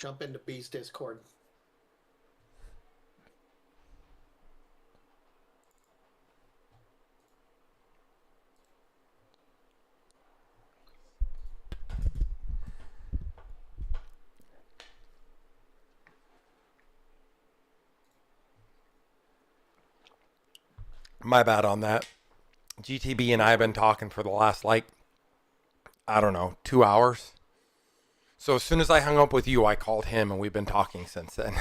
jump into B's Discord. My bad on that. GTB and I have been talking for the last, like, I don't know, 2 hours. So as soon as I hung up with you, I called him, and we've been talking since then.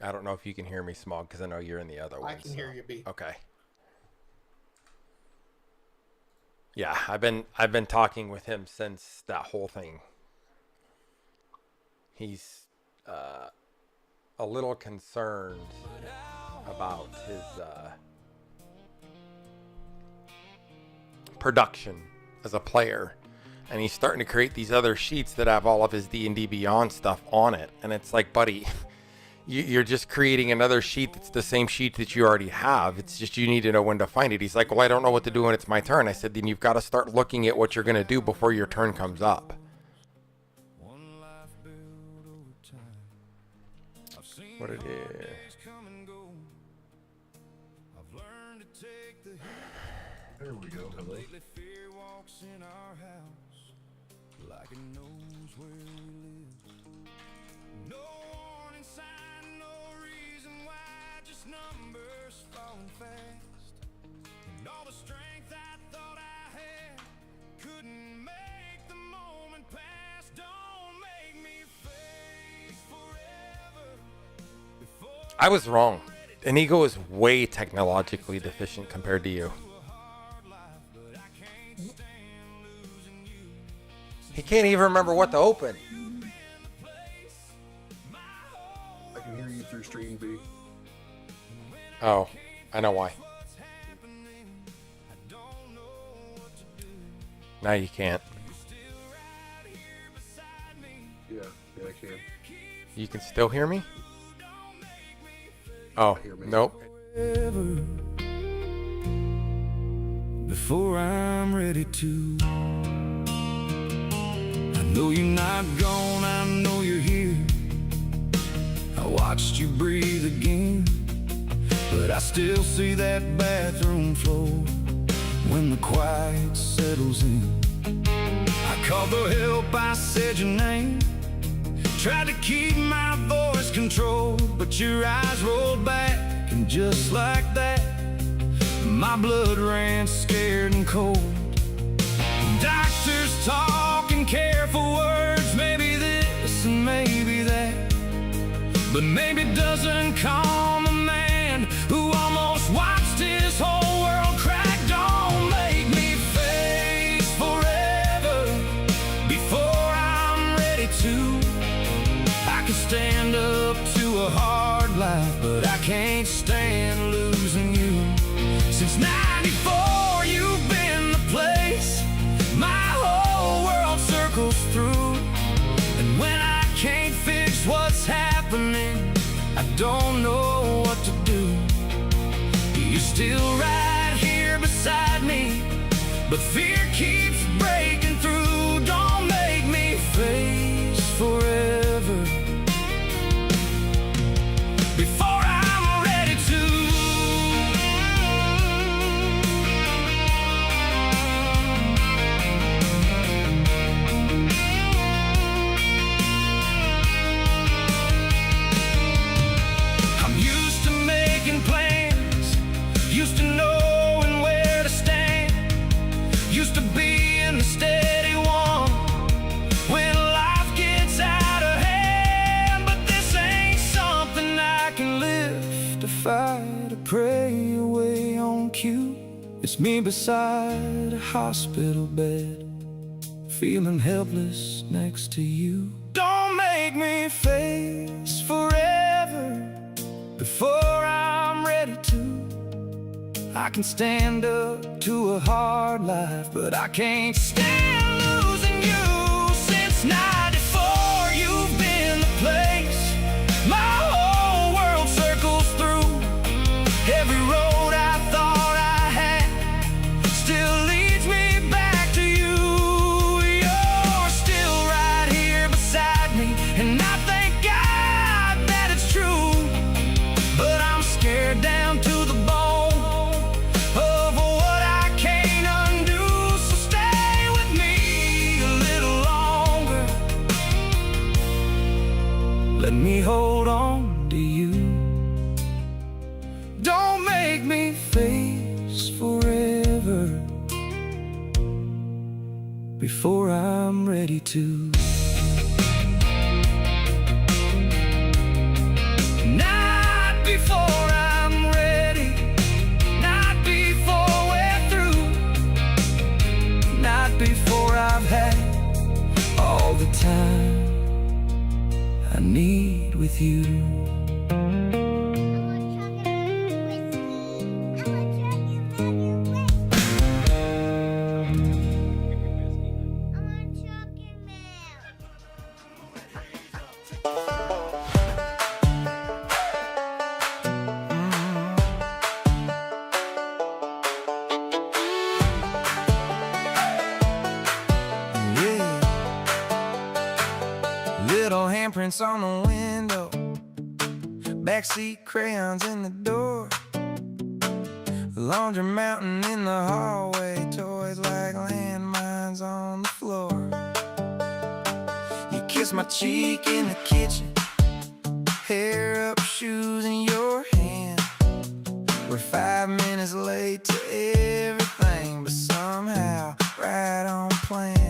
I don't know if you can hear me, Smog, because I know you're in the other one. I can hear you, B. Okay. Yeah, I've been talking with him since that whole thing. He's a little concerned about his production as a player, and he's starting to create these other sheets that have all of his D&D Beyond stuff on it, and it's like, buddy, you're just creating another sheet that's the same sheet that you already have. It's just you need to know when to find it. He's like, well, I don't know what to do when it's my turn. I said, then you've got to start looking at what you're going to do before your turn comes up. What it is. There we go. Numbers falling fast, and all the strength I thought I had couldn't make the moment pass. Don't make me face forever. I was wrong. Inigo is way technologically deficient compared to you. He can't even remember what to open. I can hear you through stream B. Oh, I know why. Now you can't. Yeah, I can. You can still hear me? Oh, nope. Before I'm ready to, I know you're not gone, I know you're here. I watched you breathe again, but I still see that bathroom floor when the quiet settles in. I called the help, I said your name, tried to keep my voice controlled, but your eyes rolled back, and just like that, my blood ran scared and cold. Doctors talking careful words, maybe this and maybe that, but maybe doesn't calm a man who almost watched his whole world crack. Don't make me face forever before I'm ready to. I can stand up to a hard life, but I can't stand losing you. Since '94 you've been the place my whole world circles through, and when I can't fix what's happening, I don't know what to do. You're still right here beside me, but fear keeps breaking through. Don't make me face forever before I'm ready to. I'm used to making plans, used to knowing where to stand, used to being the steady one when life gets out of hand. But this ain't something I can lift, to fight, to pray away on cue. It's me beside a hospital bed, feeling helpless next to you. Don't make me face forever before I'm ready to. I can stand up to a hard life, but I can't stand losing you. Since '94 you've been the place my whole world circles through. Every road I thought I had still leads me back to you. before I'm ready to. Not before I'm ready, not before we're through, not before I've had all the time I need with you. Little handprints on the window, backseat crayons in the door, laundry mountain in the hallway, toys like landmines on the floor. You kiss my cheek in the kitchen, hair up, shoes in your hand. We're 5 minutes late to everything, but somehow right on plan.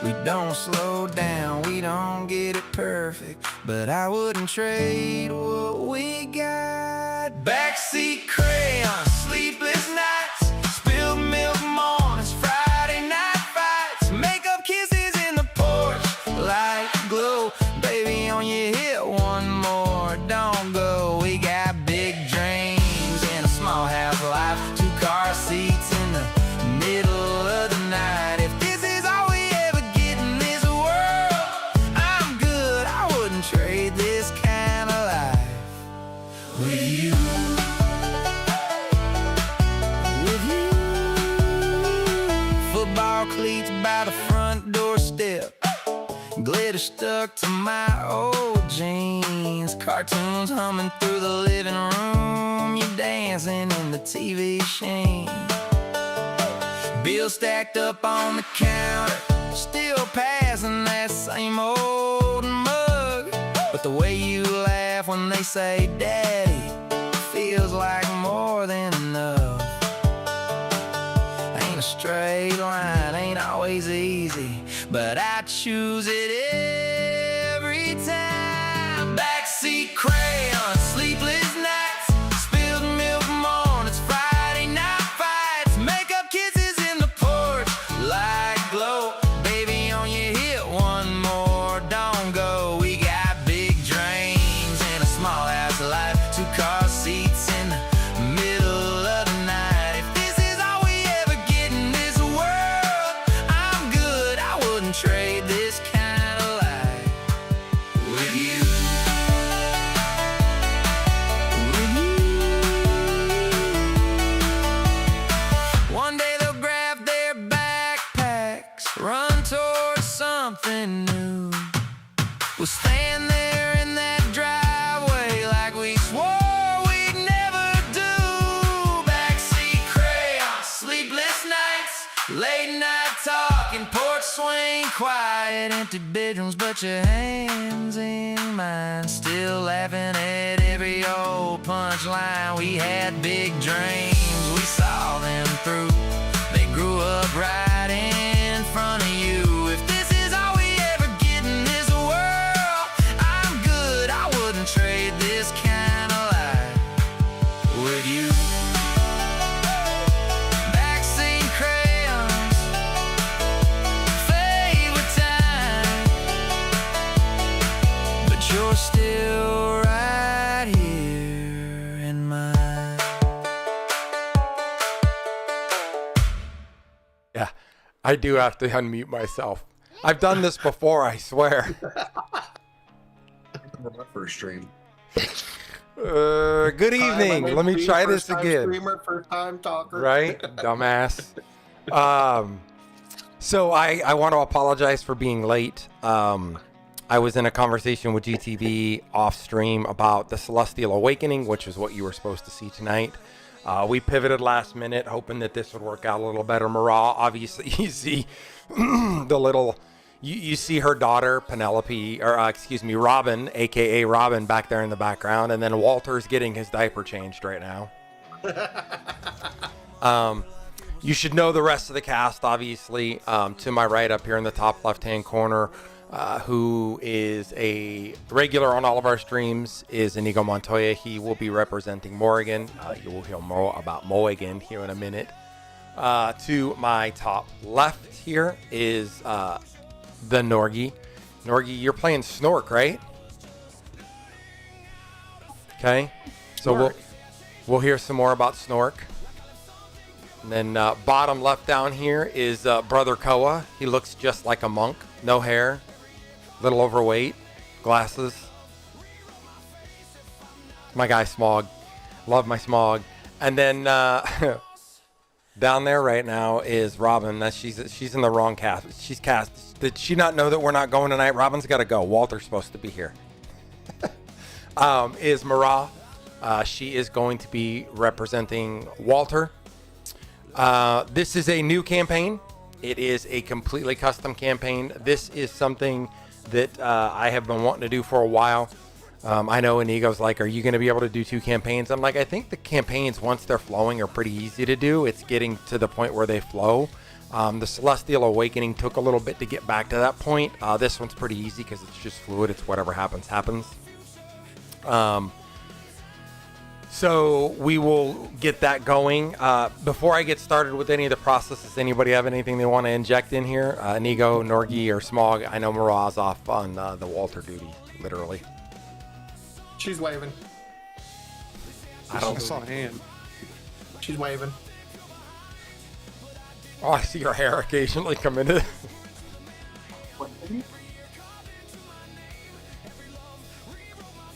We don't slow down, we don't get it perfect, but I wouldn't trade what we got. Backseat crayons, sleepless nights, spilled milk mornings, Friday night fights, makeup kisses in the porch, light glow, baby on your hip, one more, don't go. We got big dreams in a small house life, 2 car seats in the middle of the night. If this is all we ever get in this world, I'm good, I wouldn't trade this kind of life with you. With you. Football cleats by the front doorstep, glitter stuck to my old jeans, cartoons humming through the living room, you dancing in the TV sheen. Bills stacked up on the counter, still passing that same old mug. But the way you laugh when they say daddy feels like more than enough. Ain't a straight line, ain't always easy, but I choose it every time. Backseat crayons, sleepless nights, spilled milk mornings, Friday night fights, makeup kisses in the porch, light glow, baby on your hip, one more, don't go. We got big dreams in a small house life, 2 car seats in the middle of the night. If this is all we ever get in this world, I'm good, I wouldn't trade this kind of life with you. With you. One day they'll grab their backpacks, run towards something new. We'll stand there in that driveway like we swore we'd never do. Backseat crayons, sleepless nights, late night talking, porch swing, quiet, empty bedrooms, but your hands in mine, still laughing at every old punchline. We had big dreams, we saw them through, they grew up right in front of you. If this is all we ever get in this world, I'm good, I wouldn't trade this kind of life with you. Backseat crayons, favorite time, but you're still right here in mine. Yeah, I do have to unmute myself. I've done this before, I swear. My first stream. Good evening. Let me try this again. Streamer, first time talker. Right, dumbass. So I want to apologize for being late. I was in a conversation with GTV off stream about the Celestial Awakening, which is what you were supposed to see tonight. We pivoted last minute, hoping that this would work out a little better. Marah, obviously, you see the little, you see her daughter, Penelope, or Robin, aka Robin, back there in the background, and then Walter's getting his diaper changed right now. You should know the rest of the cast, obviously. To my right up here in the top left-hand corner, who is a regular on all of our streams, is Inigo Montoya. He will be representing Morrigan. You will hear more about Morrigan here in a minute. To my top left here is the Norgi. Norgi, you're playing Snork, right? Okay. So we'll hear some more about Snork. And then bottom left down here is Brother Koa. He looks just like a monk. No hair. Little overweight. Glasses. My guy Smog. Love my Smog. And then down there right now is Robin. She's in the wrong cast. She's cast. Did she not know that we're not going tonight? Robin's got to go. Walter's supposed to be here. Is Mara. She is going to be representing Walter. This is a new campaign. It is a completely custom campaign. This is something that I have been wanting to do for a while. I know Inigo's like, are you going to be able to do 2 campaigns? I'm like, I think the campaigns, once they're flowing, are pretty easy to do. It's getting to the point where they flow. The Celestial Awakening took a little bit to get back to that point. This one's pretty easy because it's just fluid. It's whatever happens, happens. So we will get that going. Before I get started with any of the processes, anybody have anything they want to inject in here? Inigo, Norgi, or Smog? I know Miraz off on the Walter duty, literally. She's waving. I saw a hand. She's waving. Oh, I see your hair occasionally come into.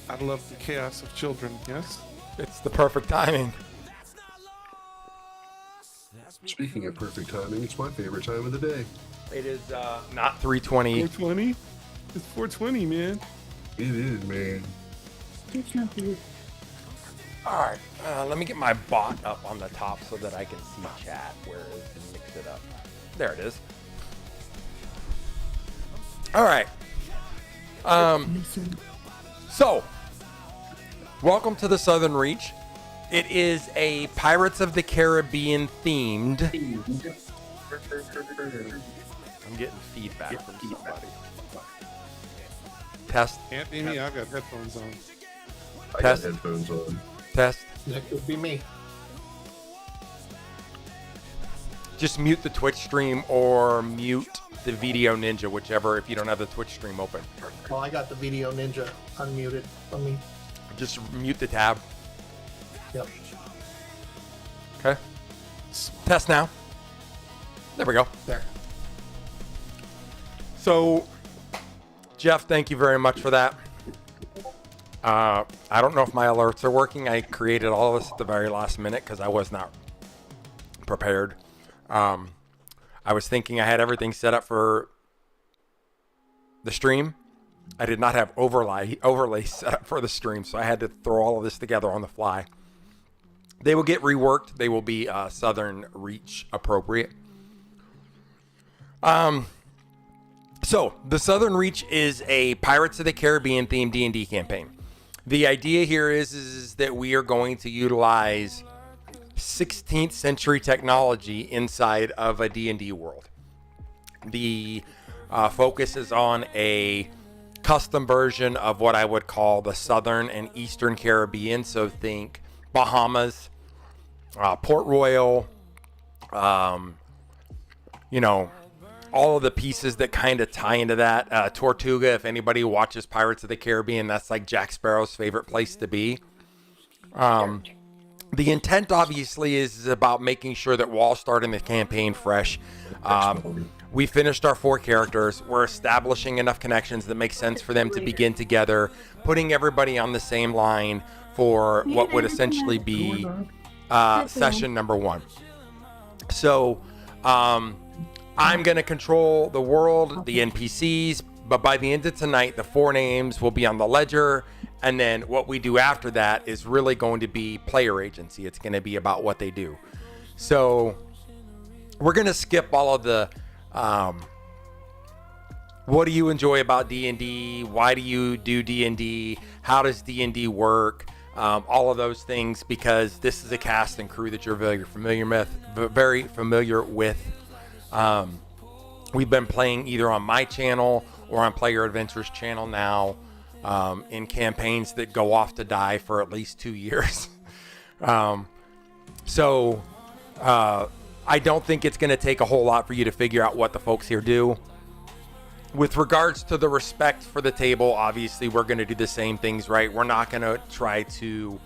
I love the chaos of children, yes? It's the perfect timing. Speaking of perfect timing, it's my favorite time of the day. It is not 3:20. 420? It's 420, man. It is, man. All right, let me get my bot up on the top so that I can see chat. Where is it? Mix it up. There it is. All right. So, welcome to the Southern Reach. It is a Pirates of the Caribbean themed. I'm getting feedback from somebody. Test. Can't be me. I've got headphones on. I got headphones on. Test. That could be me. Just mute the Twitch stream or mute the Video Ninja, whichever, if you don't have the Twitch stream open. Well, I got the Video Ninja unmuted. Let me. Just mute the tab. Yep. Okay. Test now. There we go. There. So, Jeff, thank you very much for that. I don't know if my alerts are working. I created all of this at the very last minute because I was not prepared. I was thinking I had everything set up for the stream. I did not have overlay set up for the stream, so I had to throw all of this together on the fly. They will get reworked. They will be Southern Reach appropriate. So the Southern Reach is a Pirates of the Caribbean themed D&D campaign. The idea here is that we are going to utilize 16th century technology inside of a D&D world. The focus is on a custom version of what I would call the Southern and Eastern Caribbean. So think Bahamas, Port Royal, all of the pieces that kind of tie into that. Tortuga, if anybody watches Pirates of the Caribbean, that's like Jack Sparrow's favorite place to be. The intent, obviously, is about making sure that we're all starting the campaign fresh. We finished our 4 characters. We're establishing enough connections that make sense for them to begin together, putting everybody on the same line for what would essentially be session number 1. So, I'm going to control the world, the NPCs, but by the end of tonight, the 4 names will be on the ledger, and then what we do after that is really going to be player agency. It's going to be about what they do. So we're going to skip all of the what do you enjoy about D&D? Why do you do D&D? How does D&D work? all of those things, because this is a cast and crew that you're very familiar with. We've been playing either on my channel or on Player Adventures channel now, in campaigns that go off to die for at least 2 years. I don't think it's going to take a whole lot for you to figure out what the folks here do. With regards to the respect for the table, obviously we're going to do the same things, right? We're not going to try to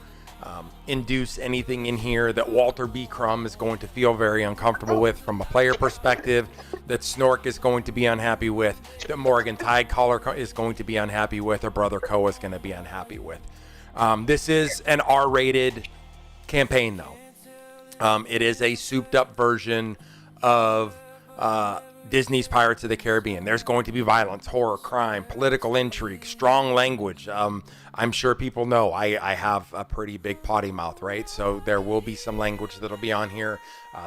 induce anything in here that Walter B. Crumb is going to feel very uncomfortable with from a player perspective, that Snork is going to be unhappy with, that Morgan Tidecaller is going to be unhappy with, or Brother Koa is going to be unhappy with. This is an R-rated campaign, though. It is a souped-up version of Disney's Pirates of the Caribbean. There's going to be violence, horror, crime, political intrigue, strong language. I'm sure people know I have a pretty big potty mouth, right? So there will be some language that'll be on here.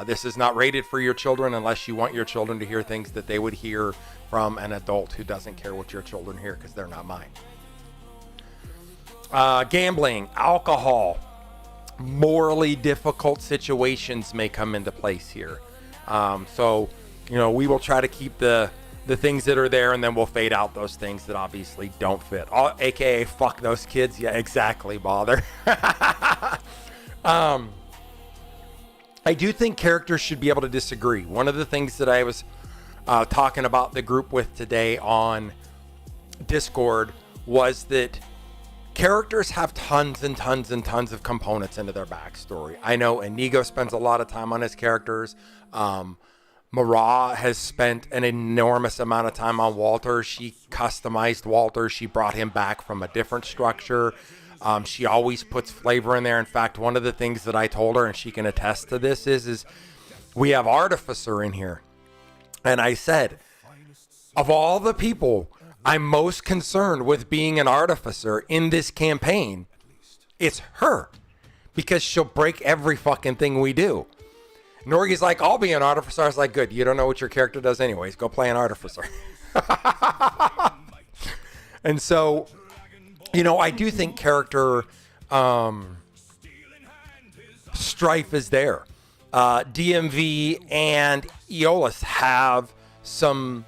This is not rated for your children unless you want your children to hear things that they would hear from an adult who doesn't care what your children hear, because they're not mine. Gambling, alcohol, morally difficult situations may come into place here. We will try to keep the things that are there, and then we'll fade out those things that obviously don't fit. AKA fuck those kids. Yeah, exactly, bother. I do think characters should be able to disagree. One of the things that I was talking about the group with today on Discord was that characters have tons and tons and tons of components into their backstory. I know Inigo spends a lot of time on his characters. Mara has spent an enormous amount of time on Walter. She customized Walter. She brought him back from a different structure. She always puts flavor in there. In fact, one of the things that I told her, and she can attest to this, is we have Artificer in here. And I said, of all the people I'm most concerned with being an artificer in this campaign, it's her, because she'll break every fucking thing we do. Norgie's like, I'll be an artificer. I was like, good, you don't know what your character does anyways. Go play an artificer. And so, I do think character strife is there. DMV and Aeolus have some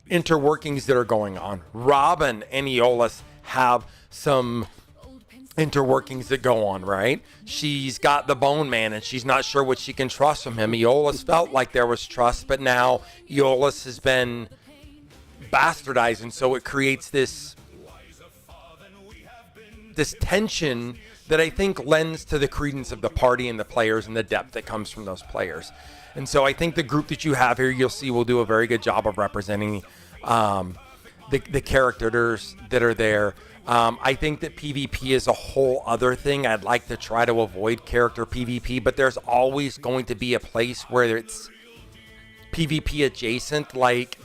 interworkings that are going on. Robin and Aeolus have some interworkings that go on, right? She's got the Bone Man and she's not sure what she can trust from him. Aeolus felt like there was trust, but now Aeolus has been bastardized, and so it creates this tension that I think lends to the credence of the party and the players and the depth that comes from those players. And so I think the group that you have here, you'll see, will do a very good job of representing the characters that are there. I think that PvP is a whole other thing. I'd like to try to avoid character PvP, but there's always going to be a place where it's PvP adjacent. Like,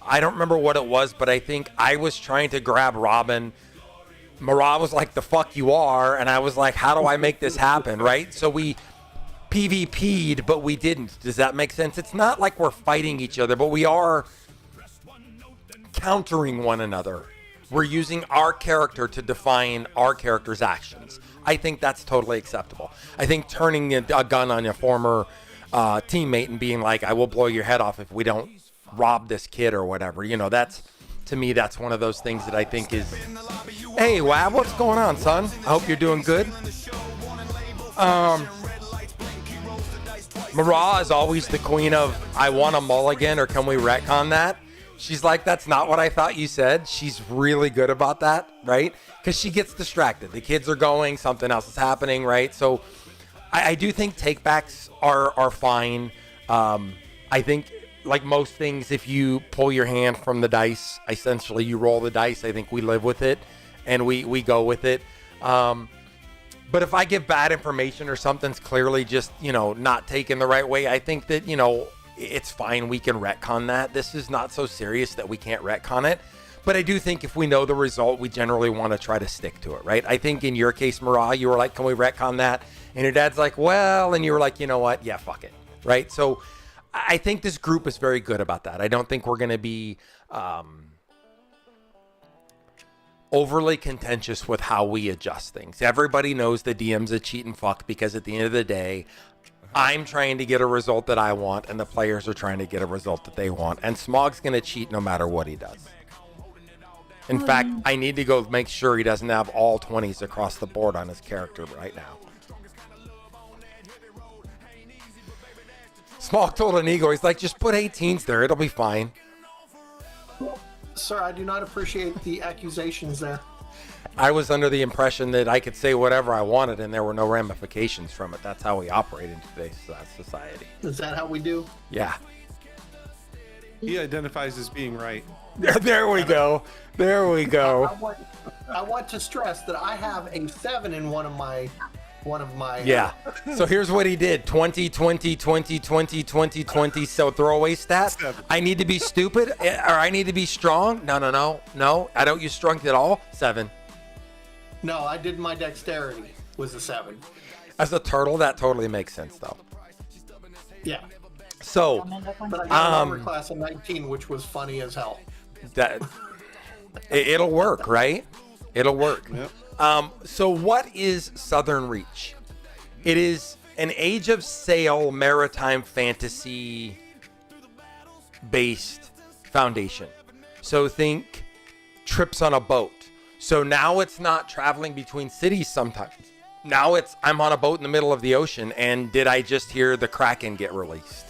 I don't remember what it was, but I think I was trying to grab Robin. Mara was like, the fuck you are. And I was like, how do I make this happen, right? So we PvP'd, but we didn't. Does that make sense? It's not like we're fighting each other, but we are countering one another. We're using our character to define our character's actions. I think that's totally acceptable. I think turning a gun on a former teammate and being like, I will blow your head off if we don't rob this kid or whatever, that's, to me, that's one of those things that I think is, hey, Wab, what's going on, son? I hope you're doing good. Mara is always the queen of, I want a mulligan, or can we retcon that? She's like, that's not what I thought you said. She's really good about that, right? Because she gets distracted. The kids are going, something else is happening, right? So I do think takebacks are fine. I think, like most things, if you pull your hand from the dice, essentially you roll the dice. I think we live with it and we go with it. But if I give bad information or something's clearly just, not taken the right way, I think that, it's fine. We can retcon that. This is not so serious that we can't retcon it. But I do think if we know the result, we generally want to try to stick to it, right? I think in your case, Mara, you were like, can we retcon that? And your dad's like, well, and you were like, you know what? Yeah, fuck it, right? So I think this group is very good about that. I don't think we're going to be overly contentious with how we adjust things. Everybody knows the DM's a cheat and fuck because at the end of the day, I'm trying to get a result that I want and the players are trying to get a result that they want. And Smog's going to cheat no matter what he does. In fact, I need to go make sure he doesn't have all 20s across the board on his character right now. Smog told Inigo, he's like, just put 18s there. It'll be fine. Sir, I do not appreciate the accusations there. I was under the impression that I could say whatever I wanted and there were no ramifications from it. That's how we operate in today's society. Is that how we do? Yeah. He identifies as being right. There we go. There we go. I want to stress that I have a 7 in one of my. Yeah. So here's what he did. 20, 20, 20, 20, 20, 20. So throwaway stats. I need to be stupid or I need to be strong. No. I don't use strength at all. 7. No, I did my dexterity was a 7. As a turtle, that totally makes sense though. Yeah. So But I got an armor class of 19, which was funny as hell. that it'll work, right? It'll work. Yep. So what is Southern Reach? It is an Age of Sail maritime fantasy based foundation. So think trips on a boat. So now it's not traveling between cities sometimes. Now it's I'm on a boat in the middle of the ocean and did I just hear the Kraken get released?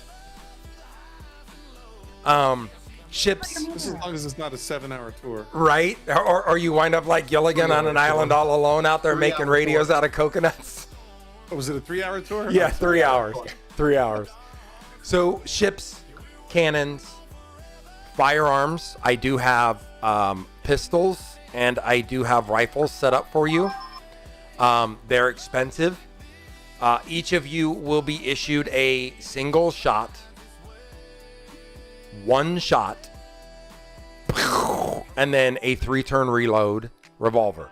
Ships, Just as long as it's not a 7-hour tour. right? Or you wind up like Gilligan on an island all alone out there making radios out of coconuts. Oh, was it a 3-hour tour? Yeah, 3 hours. 3 hours. So ships, cannons, firearms. I do have pistols and I do have rifles set up for you. They're expensive. Each of you will be issued a single shot. One shot. And then a 3-turn reload revolver.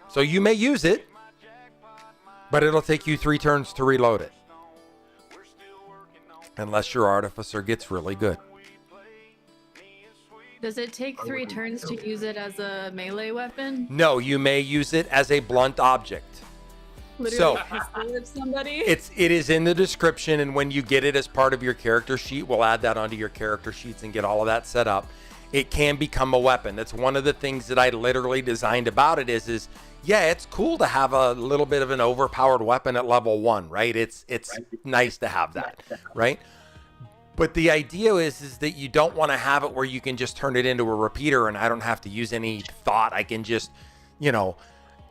So you may use it, but it'll take you 3 turns to reload it. Unless your artificer gets really good. Does it take 3 turns to use it as a melee weapon? No, you may use it as a blunt object. Literally pistol whip somebody? It is in the description, and when you get it as part of your character sheet, we'll add that onto your character sheets and get all of that set up. It can become a weapon. That's one of the things that I literally designed about it is yeah, it's cool to have a little bit of an overpowered weapon at level 1, right? It's nice to have that, right? But the idea is that you don't want to have it where you can just turn it into a repeater and I don't have to use any thought. I can just,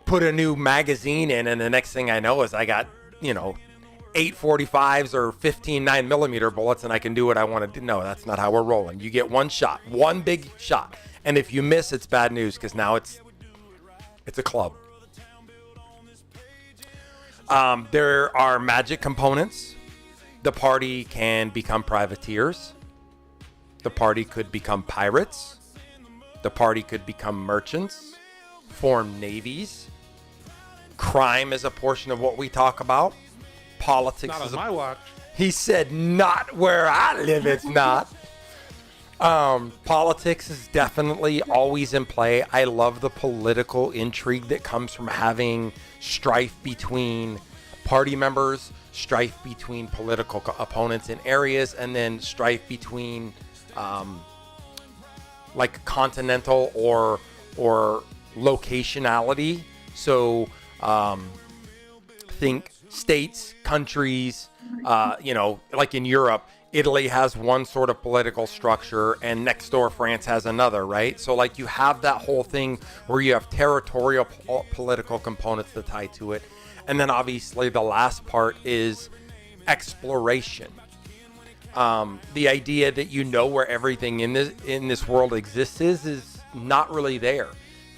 put a new magazine in and the next thing I know is I got, 8.45s or 15 9mm bullets and I can do what I want to do. No, that's not how we're rolling. You get one shot, one big shot. And if you miss, it's bad news because now it's a club. There are magic components. The party can become privateers. The party could become pirates. The party could become merchants, form navies. Crime is a portion of what we talk about. Politics Not is on my watch. He said, not where I live, it's not. Politics is definitely always in play. I love the political intrigue that comes from having strife between party members, strife between political opponents in areas, and then strife between like continental or locationality. So think states, countries, like in Europe, Italy has one sort of political structure and next door France has another, right? So like you have that whole thing where you have territorial political components that tie to it. And then obviously the last part is exploration. The idea that you know where everything in this world exists is not really there.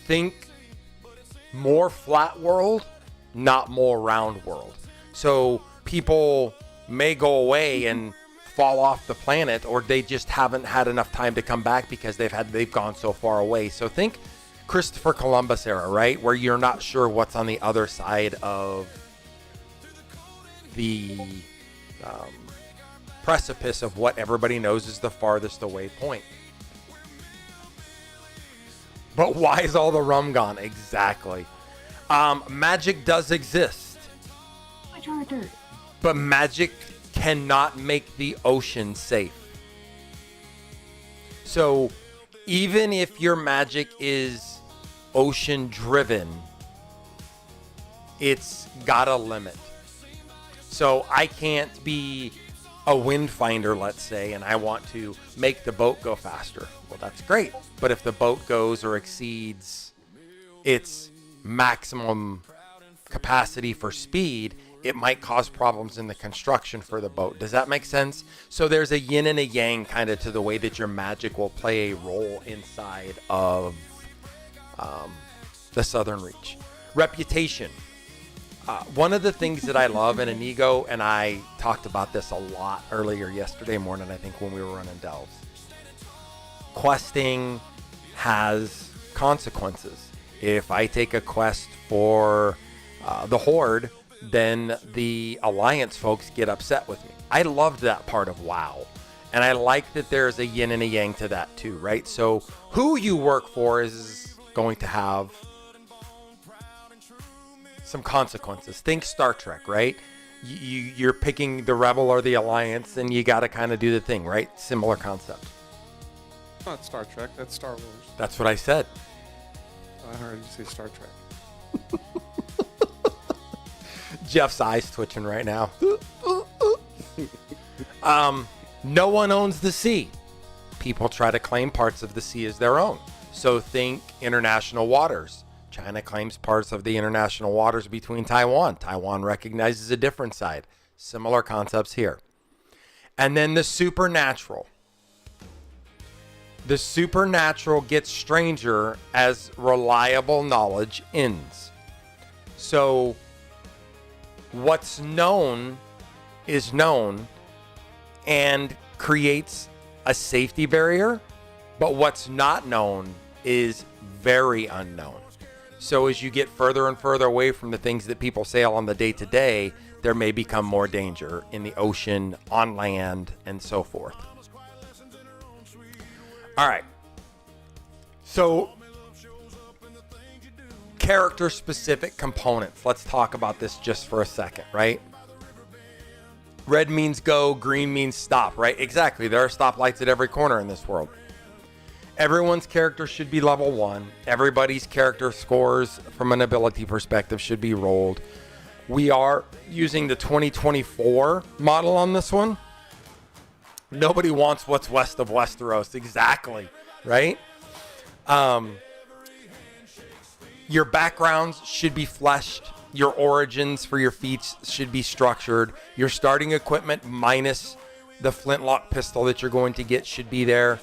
Think more flat world, not more round world. So people may go away and fall off the planet, or they just haven't had enough time to come back because they've gone so far away. So think Christopher Columbus era, right? Where you're not sure what's on the other side of the precipice of what everybody knows is the farthest away point. But why is all the rum gone? Exactly. Magic does exist. But magic cannot make the ocean safe. So even if your magic is ocean driven, it's got a limit. So I can't be a wind finder, let's say, and I want to make the boat go faster. Well, that's great. But if the boat goes or exceeds its maximum capacity for speed, it might cause problems in the construction for the boat. Does that make sense? So there's a yin and a yang kind of to the way that your magic will play a role inside of the Southern Reach. Reputation. One of the things that I love in Inigo, and I talked about this a lot earlier yesterday morning, I think, when we were running delves. Questing has consequences. If I take a quest for the Horde, then the Alliance folks get upset with me. I loved that part of WoW. And I like that there's a yin and a yang to that too, right? So who you work for is going to have some consequences. Think Star Trek, right? You're picking the Rebel or the Alliance, and you got to kind of do the thing, right? Similar concept. Not Star Trek, that's Star Wars. That's what I said. I heard you say Star Trek. Jeff's eyes twitching right now. No one owns the sea. People try to claim parts of the sea as their own. So think international waters. China claims parts of the international waters between Taiwan. Taiwan recognizes a different side. Similar concepts here. And then the supernatural. The supernatural gets stranger as reliable knowledge ends. So what's known is known and creates a safety barrier, but what's not known is very unknown. So as you get further and further away from the things that people sail on the day-to-day, there may become more danger in the ocean, on land, and so forth. All right. So character-specific components. Let's talk about this just for a second, right? Red means go, green means stop, right? Exactly. There are stoplights at every corner in this world. Everyone's character should be level 1. Everybody's character scores from an ability perspective should be rolled. We are using the 2024 model on this one. Nobody wants what's west of Westeros. Exactly, right? Your backgrounds should be fleshed. Your origins for your feats should be structured. Your starting equipment minus the flintlock pistol that you're going to get should be there.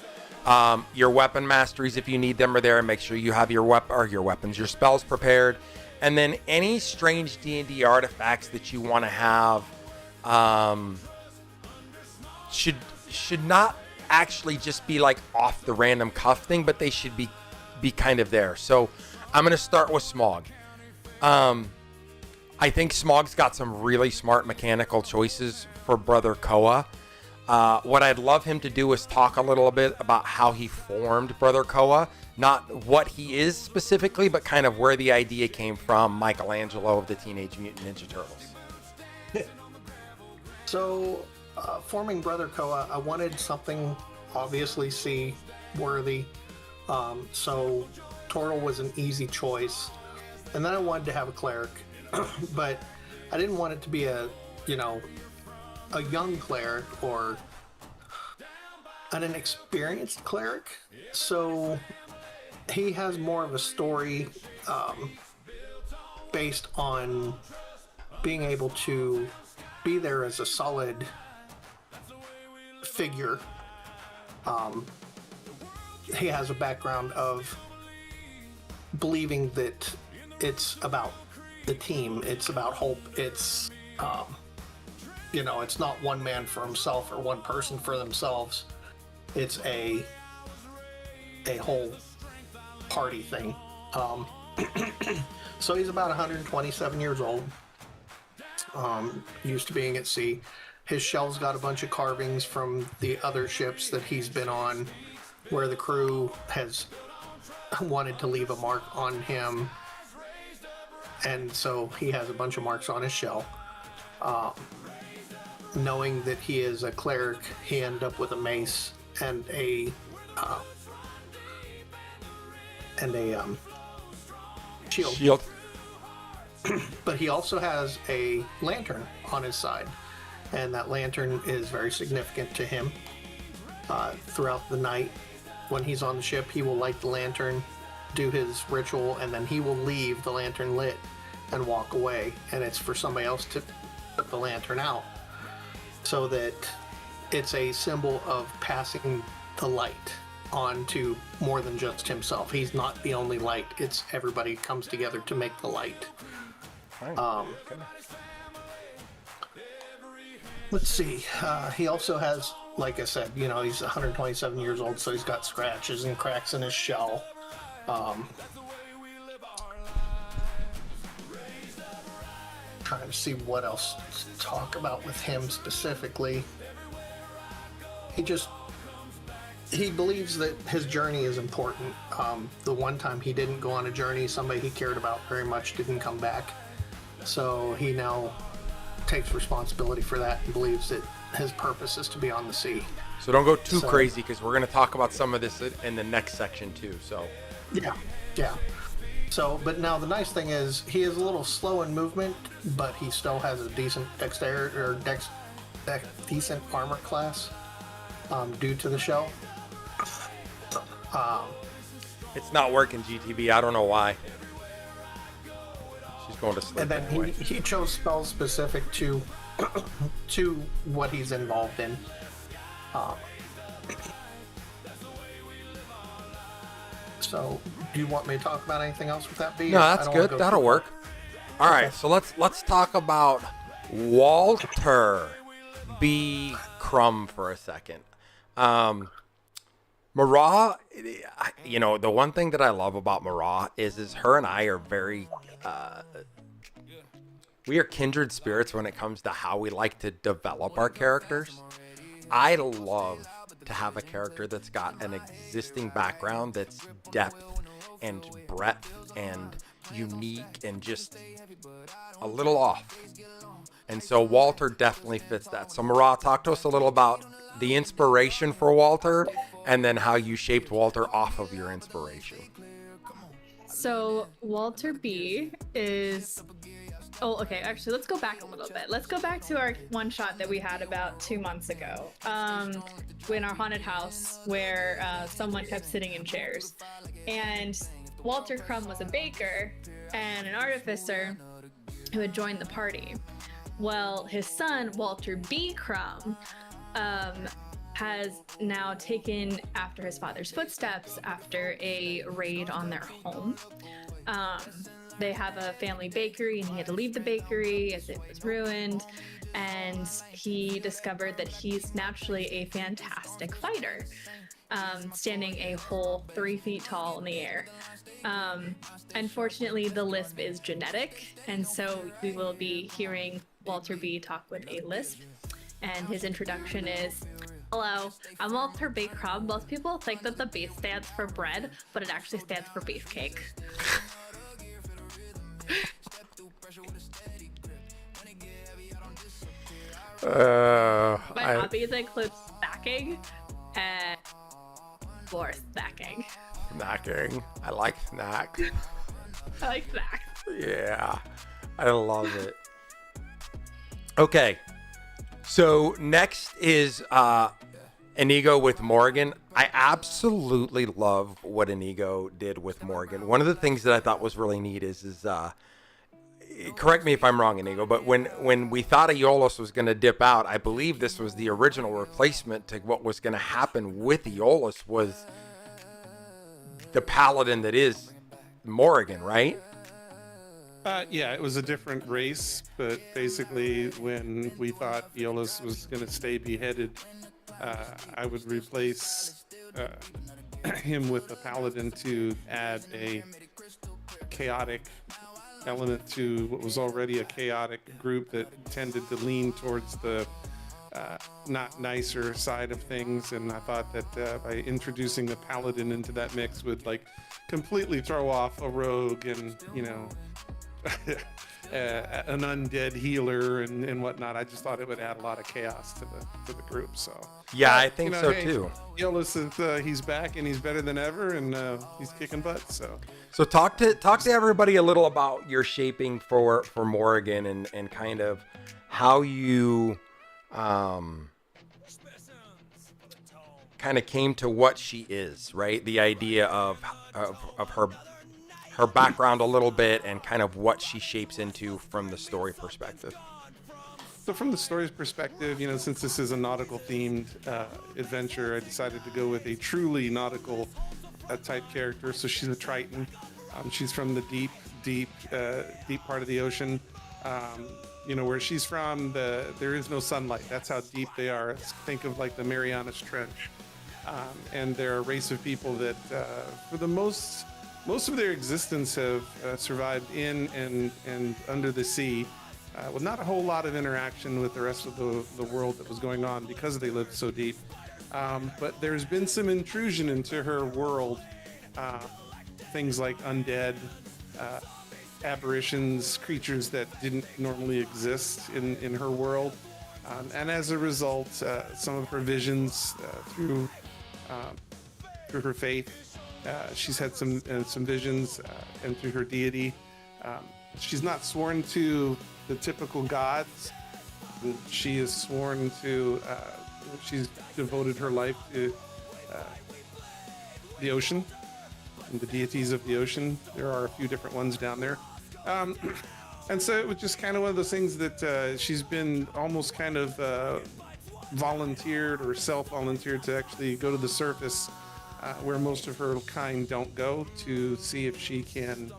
Your weapon masteries, if you need them, are there. Make sure you have your weapons, your spells prepared. And then any strange D&D artifacts that you want to have should not actually just be like off the random cuff thing, but they should be kind of there. So I'm going to start with Smog. I think Smog's got some really smart mechanical choices for Brother Koa. What I'd love him to do is talk a little bit about how he formed Brother Koa. Not what he is specifically, but kind of where the idea came from, Michelangelo of the Teenage Mutant Ninja Turtles. So, forming Brother Koa, I wanted something obviously sea-worthy. So, Turtle was an easy choice. And then I wanted to have a cleric. But I didn't want it to be a young cleric or an inexperienced cleric. So he has more of a story based on being able to be there as a solid figure. He has a background of believing that it's about the team, it's about hope, it's it's not one man for himself or one person for themselves. It's a whole party thing. So he's about 127 years old. Used to being at sea. His shell's got a bunch of carvings from the other ships that he's been on, where the crew has wanted to leave a mark on him, and so he has a bunch of marks on his shell. Knowing that he is a cleric, he ended up with a mace and a shield. But he also has a lantern on his side, and that lantern is very significant to him. Throughout the night, when he's on the ship, he will light the lantern, do his ritual, and then he will leave the lantern lit and walk away. And it's for somebody else to put the lantern out, so that it's a symbol of passing the light on to more than just himself. He's not the only light. It's everybody comes together to make the light. Let's see. He also has, like I said, he's 127 years old, so he's got scratches and cracks in his shell. Trying to see what else to talk about with him specifically. He believes that his journey is important. The one time he didn't go on a journey, somebody he cared about very much didn't come back. So he now takes responsibility for that and believes that his purpose is to be on the sea. So don't go too crazy, because we're going to talk about some of this in the next section too. So yeah. So, but now the nice thing is he is a little slow in movement, but he still has a decent dexterity or decent armor class due to the shell. it's not working, GTB. I don't know why. She's going to sleep. And then anyway. he chose spells specific to to what he's involved in. So, do you want me to talk about anything else with that, B? No, that's good. That'll work. All right, so let's talk about Walter B. Crumb for a second. Marah, the one thing that I love about Marah is her and I are very, we are kindred spirits when it comes to how we like to develop our characters. I love to have a character that's got an existing background that's depth and breadth and unique and just a little off. And so Walter definitely fits that. So Marah, talk to us a little about the inspiration for Walter and then how you shaped Walter off of your inspiration. So Walter B is... Oh, okay. Actually, let's go back a little bit. Let's go back to our one shot that we had about 2 months ago, in our haunted house, where someone kept sitting in chairs. And Walter Crumb was a baker and an artificer who had joined the party. Well, his son, Walter B. Crumb, has now taken after his father's footsteps after a raid on their home. They have a family bakery, and he had to leave the bakery as it was ruined. And he discovered that he's naturally a fantastic fighter, standing a whole 3 feet tall in the air. Unfortunately, the lisp is genetic, and so we will be hearing Walter B. talk with a lisp. And his introduction is, "Hello, I'm Walter B. Crumb. Most people think that the B stands for bread, but it actually stands for beefcake." My hobbies include snacking and more snacking. Snacking. I like snacks. I like snacks. Yeah, I love it. Okay, so next is Inigo with Morgan. I absolutely love what Inigo did with Morgan. One of the things that I thought was really neat is correct me if I'm wrong, Inigo, but when we thought Aeolus was going to dip out, I believe this was the original replacement to what was going to happen with Aeolus was the paladin that is Morgan, right? Yeah, it was a different race, but basically when we thought Aeolus was going to stay beheaded, I would replace him with a paladin to add a chaotic element to what was already a chaotic group that tended to lean towards the not nicer side of things, and I thought that by introducing the paladin into that mix would like completely throw off a rogue and an undead healer and whatnot. I just thought it would add a lot of chaos to the group. So Yeah, I think so too. Eolus is he's back and he's better than ever, and he's kicking butt. So talk to everybody a little about your shaping for Morrigan and kind of how you kind of came to what she is, right? The idea of her background a little bit and kind of what she shapes into from the story perspective. So from the story's perspective, since this is a nautical themed adventure, I decided to go with a truly nautical type character. So she's a Triton. She's from the deep part of the ocean. Where she's from, there is no sunlight. That's how deep they are. Think of like the Marianas Trench. And they're a race of people that, for the most of their existence, have survived in and under the sea, with not a whole lot of interaction with the rest of the world that was going on because they lived so deep. But there's been some intrusion into her world, things like undead, apparitions, creatures that didn't normally exist in her world. And as a result, some of her visions through her faith, she's had some visions, and through her deity. She's not sworn to the typical gods. She is sworn to, she's devoted her life to the ocean and the deities of the ocean. There are a few different ones down there. And so it was just kind of one of those things that she's been almost kind of volunteered or self-volunteered to actually go to the surface where most of her kind don't go, to see if she can,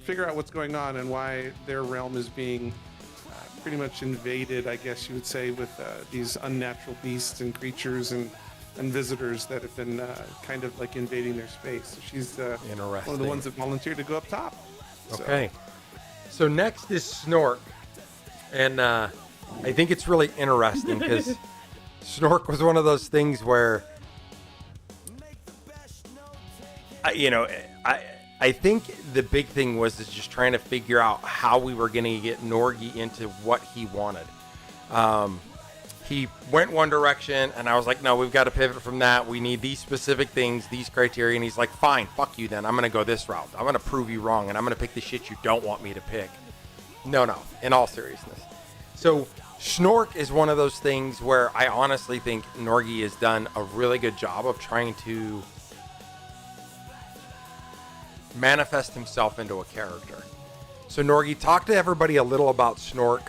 figure out what's going on and why their realm is being pretty much invaded, I guess you would say, with these unnatural beasts and creatures and visitors that have been kind of like invading their space. So she's one of the ones that volunteered to go up top. Okay. So next is Snork. And I think it's really interesting because Snork was one of those things where, I think the big thing was just trying to figure out how we were going to get Norgi into what he wanted. He went one direction, and I was like, no, we've got to pivot from that. We need these specific things, these criteria. And he's like, fine, fuck you then. I'm going to go this route. I'm going to prove you wrong, and I'm going to pick the shit you don't want me to pick. No, in all seriousness. So Snork is one of those things where I honestly think Norgi has done a really good job of trying to manifest himself into a character. So Norgi, talk to everybody a little about Snork,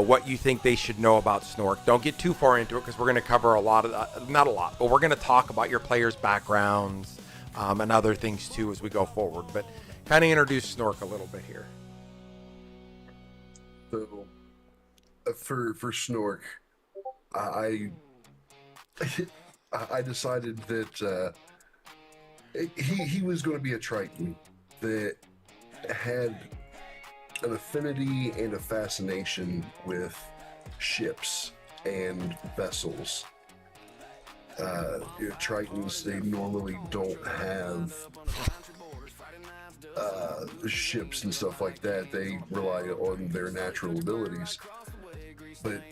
what you think they should know about Snork. Don't get too far into it because we're going to cover a lot of, not a lot, but we're going to talk about your players' backgrounds and other things too as we go forward. But kind of introduce Snork a little bit here. So, for Snork, I decided that he was going to be a Triton that had an affinity and a fascination with ships and vessels. Tritons, they normally don't have ships and stuff like that. They rely on their natural abilities. But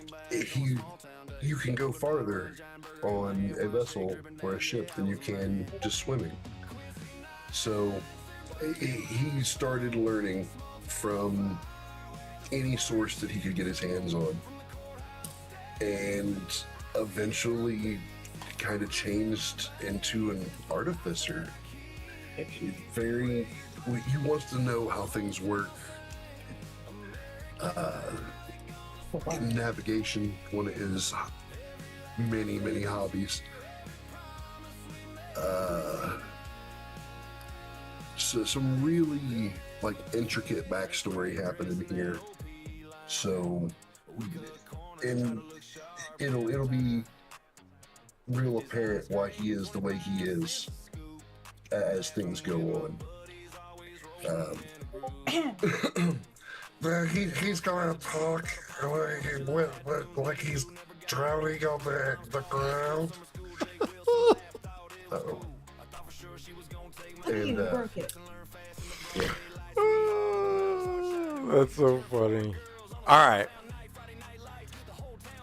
you can go farther on a vessel or a ship than you can just swimming. So he started learning from any source that he could get his hands on, and eventually kind of changed into an artificer. He wants to know how things work. Navigation, one of his many hobbies. So some really like intricate backstory happening here. So, and it'll be real apparent why he is the way he is as things go on. He's gonna talk like he's drowning on the ground. Uh-oh. And, Work it. That's so funny. All right.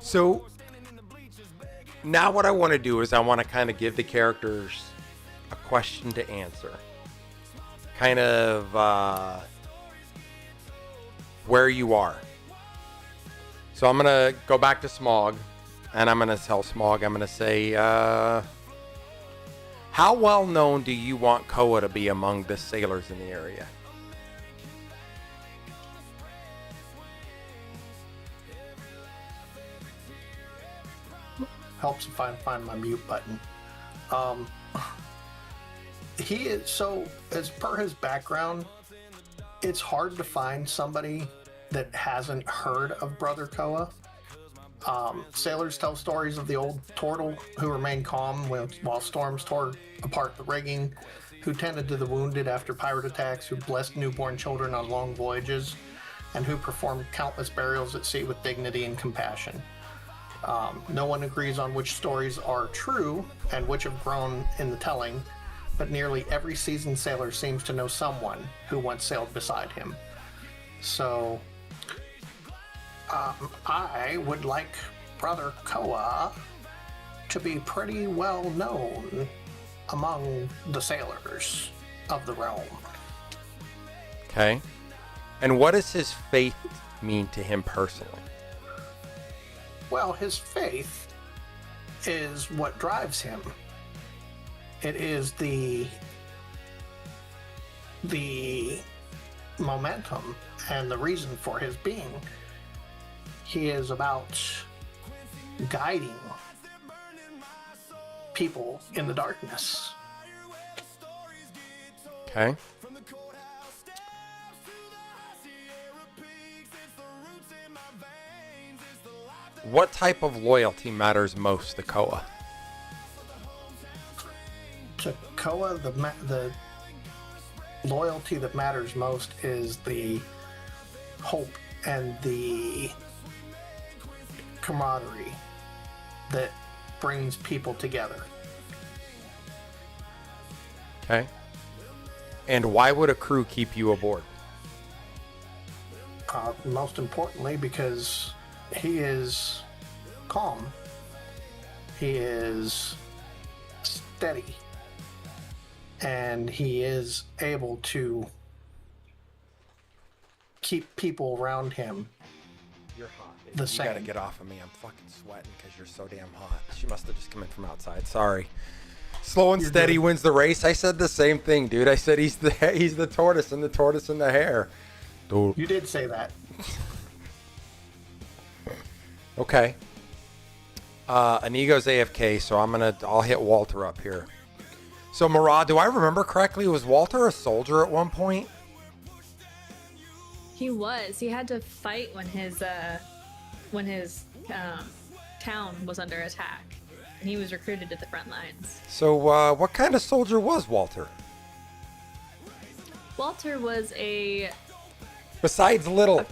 So now what I want to do is I want to kind of give the characters a question to answer. Kind of where you are. So I'm going to go back to Smog, and I'm going to tell Smog, I'm going to say, how well known do you want Koa to be among the sailors in the area? Helps if I find my mute button. He is, so as per his background, it's hard to find somebody that hasn't heard of Brother Koa. Sailors tell stories of the old turtle who remained calm while storms tore apart the rigging, who tended to the wounded after pirate attacks, who blessed newborn children on long voyages, and who performed countless burials at sea with dignity and compassion. No one agrees on which stories are true and which have grown in the telling, but nearly every seasoned sailor seems to know someone who once sailed beside him. So, I would like Brother Koa to be pretty well known among the sailors of the realm. Okay. And what does his faith mean to him personally? Well, his faith is what drives him. It is the momentum and the reason for his being. He is about guiding people in the darkness. Okay. What type of loyalty matters most to Koa? To Koa, the loyalty that matters most is the hope and the camaraderie that brings people together. Okay. And why would a crew keep you aboard? Most importantly, because he is calm, he is steady, and he is able to keep people around him You're hot. the You same. gotta get off of me. I'm fucking sweating because you're so damn hot. She must have just come in from outside. Sorry. Slow and You're steady good. wins the race. I said the same thing, dude. I said he's the tortoise and the tortoise in the hare. Dude. You did say that. Okay. Inigo's AFK, so I'll hit Walter up here. So Marad, do I remember correctly? Was Walter a soldier at one point? He was. He had to fight when his town was under attack, and he was recruited to the front lines. So what kind of soldier was Walter? Walter was a Besides little.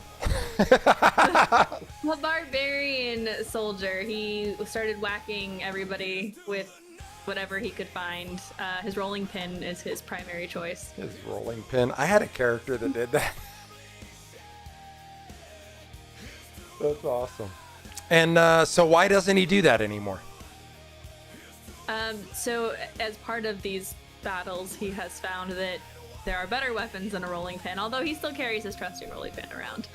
barbarian soldier. He started whacking everybody with whatever he could find. His rolling pin is his primary choice. His rolling pin. I had a character that did that. That's awesome. And so why doesn't he do that anymore? So as part of these battles, he has found that there are better weapons than a rolling pin, although he still carries his trusty rolling pin around.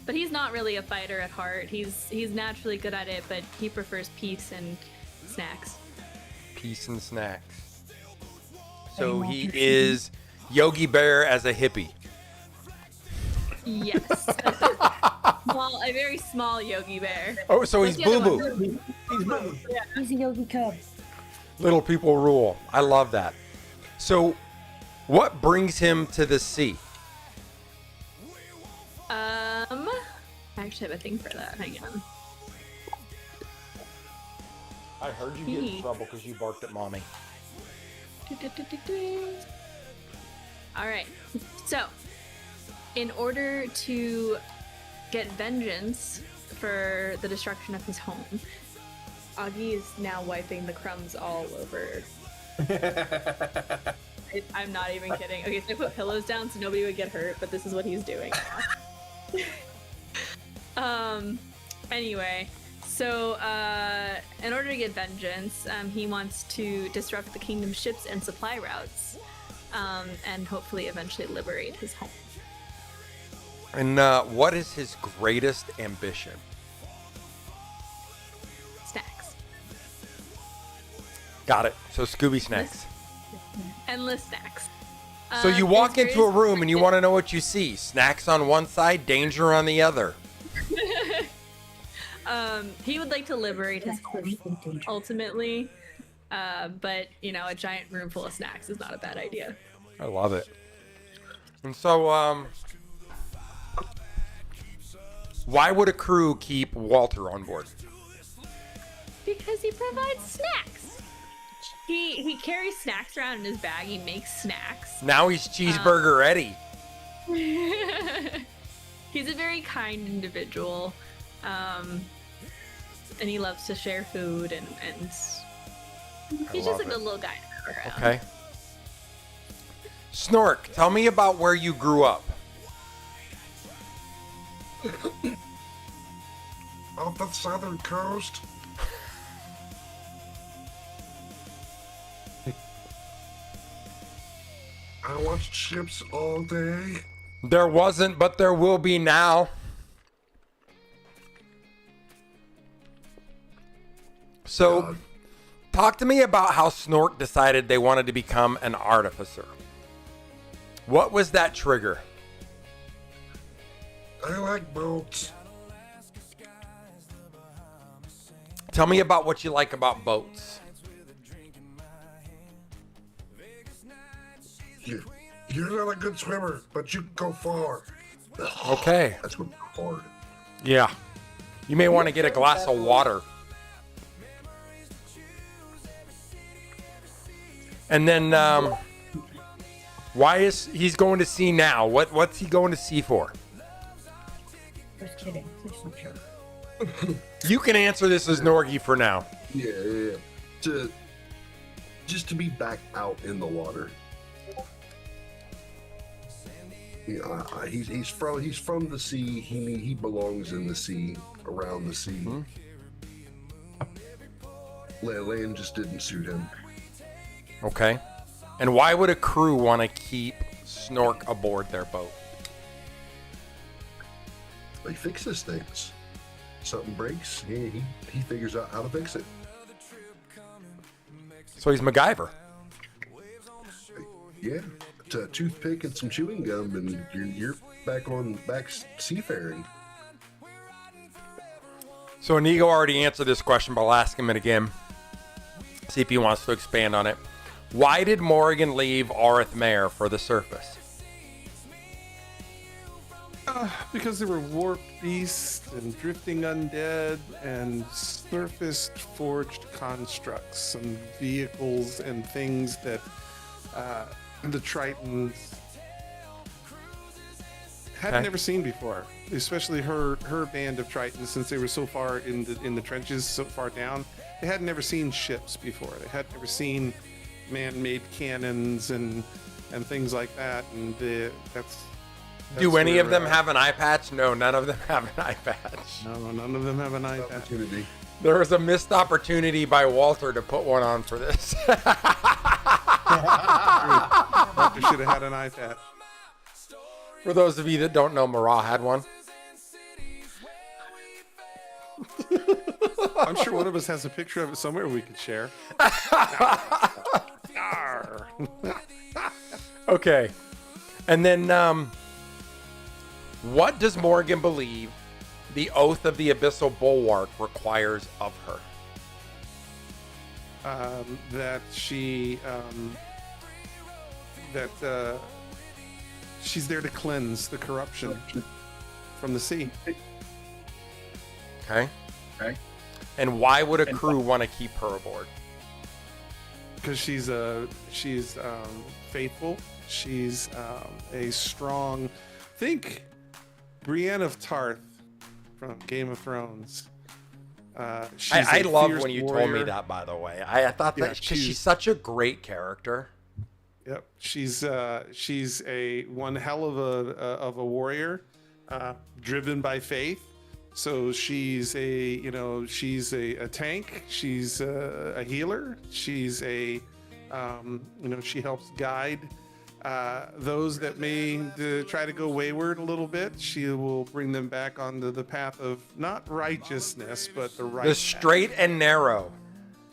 But he's not really a fighter at heart. He's naturally good at it, but he prefers peace and snacks. Peace and snacks. So he is Yogi Bear as a hippie. Yes. Well, a very small Yogi Bear. Oh, so he's What's the Boo other Boo. one? He's a Yogi Cub. Little people rule. I love that. So what brings him to the sea? I actually have a thing for that. Hang on. I heard you get in trouble because you barked at mommy. All right. So in order to get vengeance for the destruction of his home, Augie is now wiping the crumbs all over. I'm not even kidding. Okay, so I put pillows down so nobody would get hurt, but this is what he's doing now. Anyway, so in order to get vengeance, he wants to disrupt the kingdom's ships and supply routes, and hopefully eventually liberate his home. And what is his greatest ambition? Snacks. Got it. So Scooby snacks. Endless snacks. So you walk his into a greatest room and you want to know what you see. Snacks on one side, danger on the other. He would like to liberate his home, ultimately. But, you know, a giant room full of snacks is not a bad idea. I love it. And so, why would a crew keep Walter on board? Because he provides snacks. He carries snacks around in his bag. He makes snacks. Now he's cheeseburger Eddie. He's a very kind individual. And he loves to share food, and he's just a good little guy to have around. Okay. Snork, tell me about where you grew up. Off the southern coast. I watched ships all day. There wasn't, but there will be now. So, God. talk to me about how Snork decided they wanted to become an artificer. What was that trigger? I like boats. Tell me about what you like about boats. You're not a good swimmer, but you can go far. Okay. That's what hard. Yeah. You may want to get a glass of water. And then, why is he's going to sea now? What's he going to sea for? Just kidding. Please don't joke. You can answer this as Norgie for now. Yeah. Just to be back out in the water. Yeah, he's from the sea. He belongs in the sea, around the sea. Land just didn't suit him. Okay. And why would a crew want to keep Snork aboard their boat? He fixes things. Something breaks, he figures out how to fix it. So he's MacGyver. Yeah, a toothpick and some chewing gum, and you're back seafaring. So Inigo already answered this question, but I'll ask him it again. See if he wants to expand on it. Why did Morrigan leave Arithmare for the surface? Because there were warp beasts and drifting undead and surfaced forged constructs and vehicles and things that the Tritons had never seen before. Especially her band of Tritons, since they were so far in the trenches, so far down, they had never seen ships before. They had never seen man-made cannons and things like that. And that's Do any of where, them have an eye patch? No, none of them have an eye patch. No, none of them have an eye patch. Opportunity. There was a missed opportunity by Walter to put one on for this. Walter should have had an eye patch. For those of you that don't know, Marah had one. I'm sure one of us has a picture of it somewhere we could share. Arr. Okay. And then, what does Morgan believe the Oath of the Abyssal Bulwark requires of her? That she she's there to cleanse the corruption from the sea. Okay. Okay. And why would a crew want to keep her aboard? Because she's faithful. She's a strong think Brienne of Tarth from Game of Thrones. I a love fierce when you told me warrior. that, by the way. I thought Yeah, that because she's such a great character. Yep, she's a one hell of a warrior, driven by faith. So she's a tank. She's a healer. She's she helps guide those that may try to go wayward a little bit. She will bring them back onto the path of not righteousness, but the right. The straight and narrow.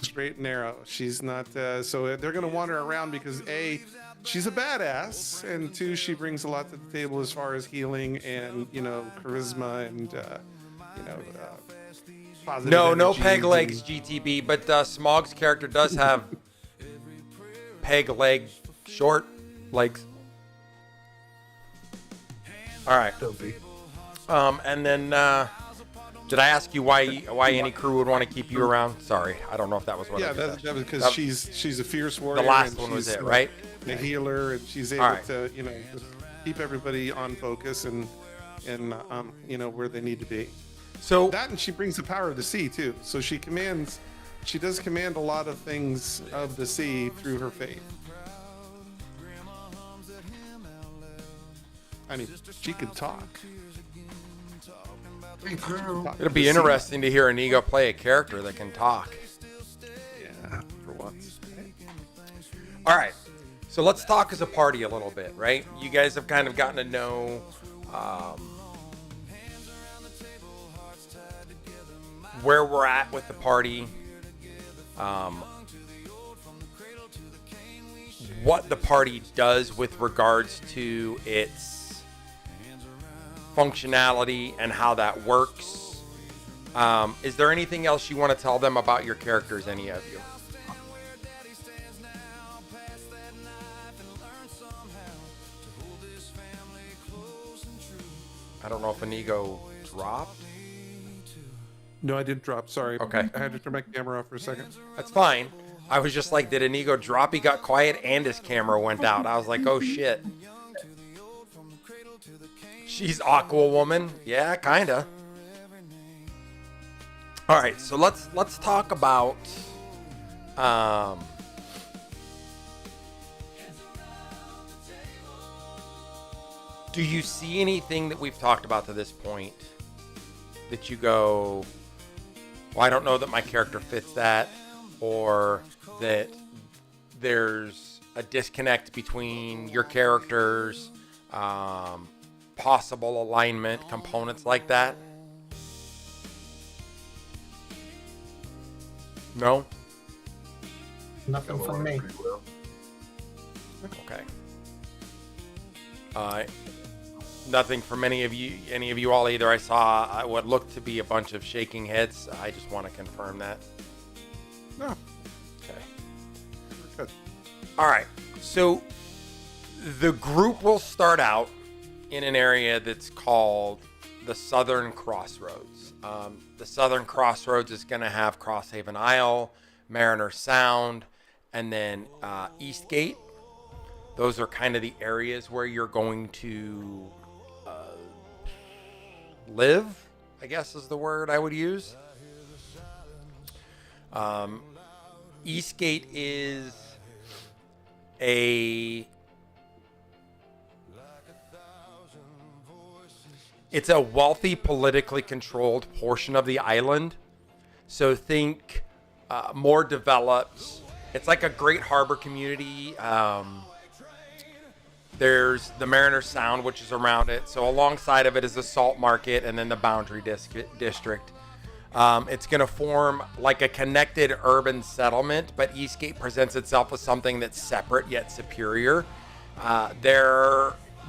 Straight and narrow. She's not. So they're going to wander around because A, she's a badass, and 2, she brings a lot to the table as far as healing and charisma and positive. No energy peg and- legs, GTB, but Smog's character does have peg leg, short legs. All right. Don't be. And then did I ask you why any crew would want to keep you around? Sorry, I don't know if that was what. Yeah, I just that was asked. because That- she's a fierce warrior. the last and one was she's, it, right? A healer, and she's able All right. to just keep everybody on focus and where they need to be. So That, and she brings the power of the sea too. So she does command a lot of things of the sea through her faith. I mean, she could talk. Hey, girl. Talk it'll to be the sea. interesting to hear Inigo play a character that can talk. Yeah, for once. All right, so let's talk as a party a little bit, right? You guys have kind of gotten to know where we're at with the party, what the party does with regards to its functionality and how that works. Is there anything else you want to tell them about your characters, any of you? I don't know if Inigo dropped. No, I didn't drop. Sorry. Okay. I had to turn my camera off for a second. That's fine. I was just like, did Inigo drop? He got quiet and his camera went out. I was like, oh shit. She's Aqua Woman. Yeah, kinda. All right, so let's talk about do you see anything that we've talked about to this point that you go, well, I don't know that my character fits that, or that there's a disconnect between your characters, possible alignment, components like that? No? Nothing Got from along me. pretty well. Okay. Nothing from any of you all either. I saw what looked to be a bunch of shaking heads. I just want to confirm that. No. Okay. Good. All right. So the group will start out in an area that's called the Southern Crossroads. The Southern Crossroads is going to have Crosshaven Isle, Mariner Sound, and then Eastgate. Those are kind of the areas where you're going to live, I guess is the word I would use. Eastgate is it's a wealthy, politically controlled portion of the island. So think more developed. It's like a great harbor community. There's the Mariner Sound, which is around it. So alongside of it is the Salt Market and then the Boundary District. It's going to form like a connected urban settlement, but Eastgate presents itself as something that's separate yet superior.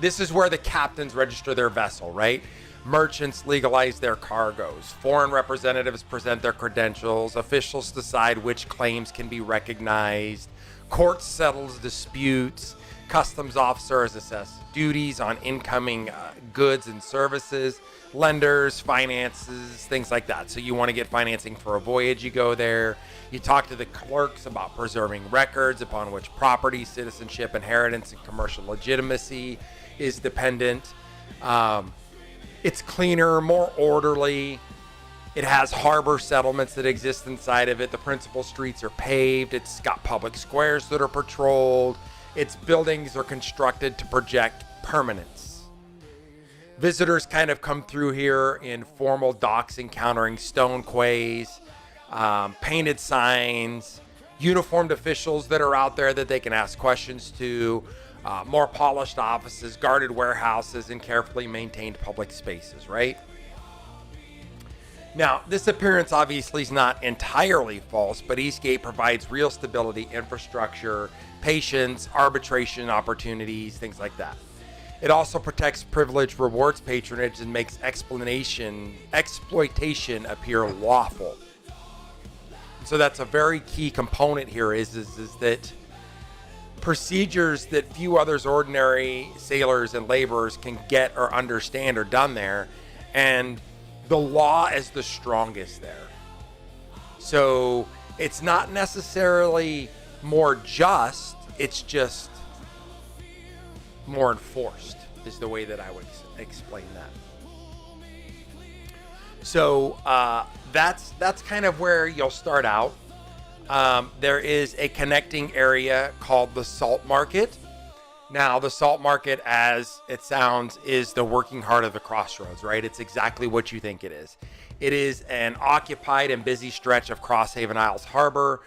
This is where the captains register their vessel, right? Merchants legalize their cargoes. Foreign representatives present their credentials. Officials decide which claims can be recognized. Court settles disputes. Customs officers assess duties on incoming goods and services. Lenders, finances, things like that. So you want to get financing for a voyage, you go there. You talk to the clerks about preserving records upon which property, citizenship, inheritance, and commercial legitimacy is dependent. It's cleaner, more orderly. It has harbor settlements that exist inside of it. The principal streets are paved. It's got public squares that are patrolled. Its buildings are constructed to project permanence. Visitors kind of come through here in formal docks encountering stone quays, painted signs, uniformed officials that are out there that they can ask questions to, more polished offices, guarded warehouses, and carefully maintained public spaces, right? Now, this appearance obviously is not entirely false, but Eastgate provides real stability, infrastructure, patience, arbitration opportunities, things like that. It also protects privilege, rewards patronage, and makes exploitation appear lawful. So that's a very key component here is that procedures that few others, ordinary sailors and laborers, can get or understand are done there, and the law is the strongest there. So it's not necessarily more just, it's just more enforced is the way that I would explain that. So that's kind of where you'll start out. There is a connecting area called the Salt Market. Now, the Salt Market, as it sounds, is the working heart of the crossroads, right? It's exactly what you think it is. It is an occupied and busy stretch of Crosshaven Isles Harbor.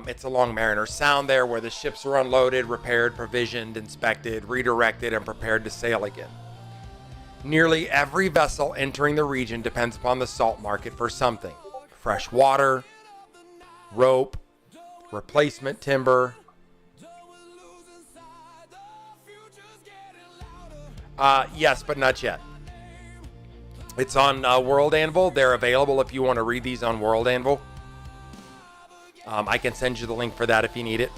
It's along Mariner Sound there where the ships are unloaded, repaired, provisioned, inspected, redirected, and prepared to sail again. Nearly every vessel entering the region depends upon the salt market for something. Fresh water, rope, replacement timber. Yes, but not yet. It's on World Anvil. They're available if you want to read these on World Anvil. I can send you the link for that if you need it.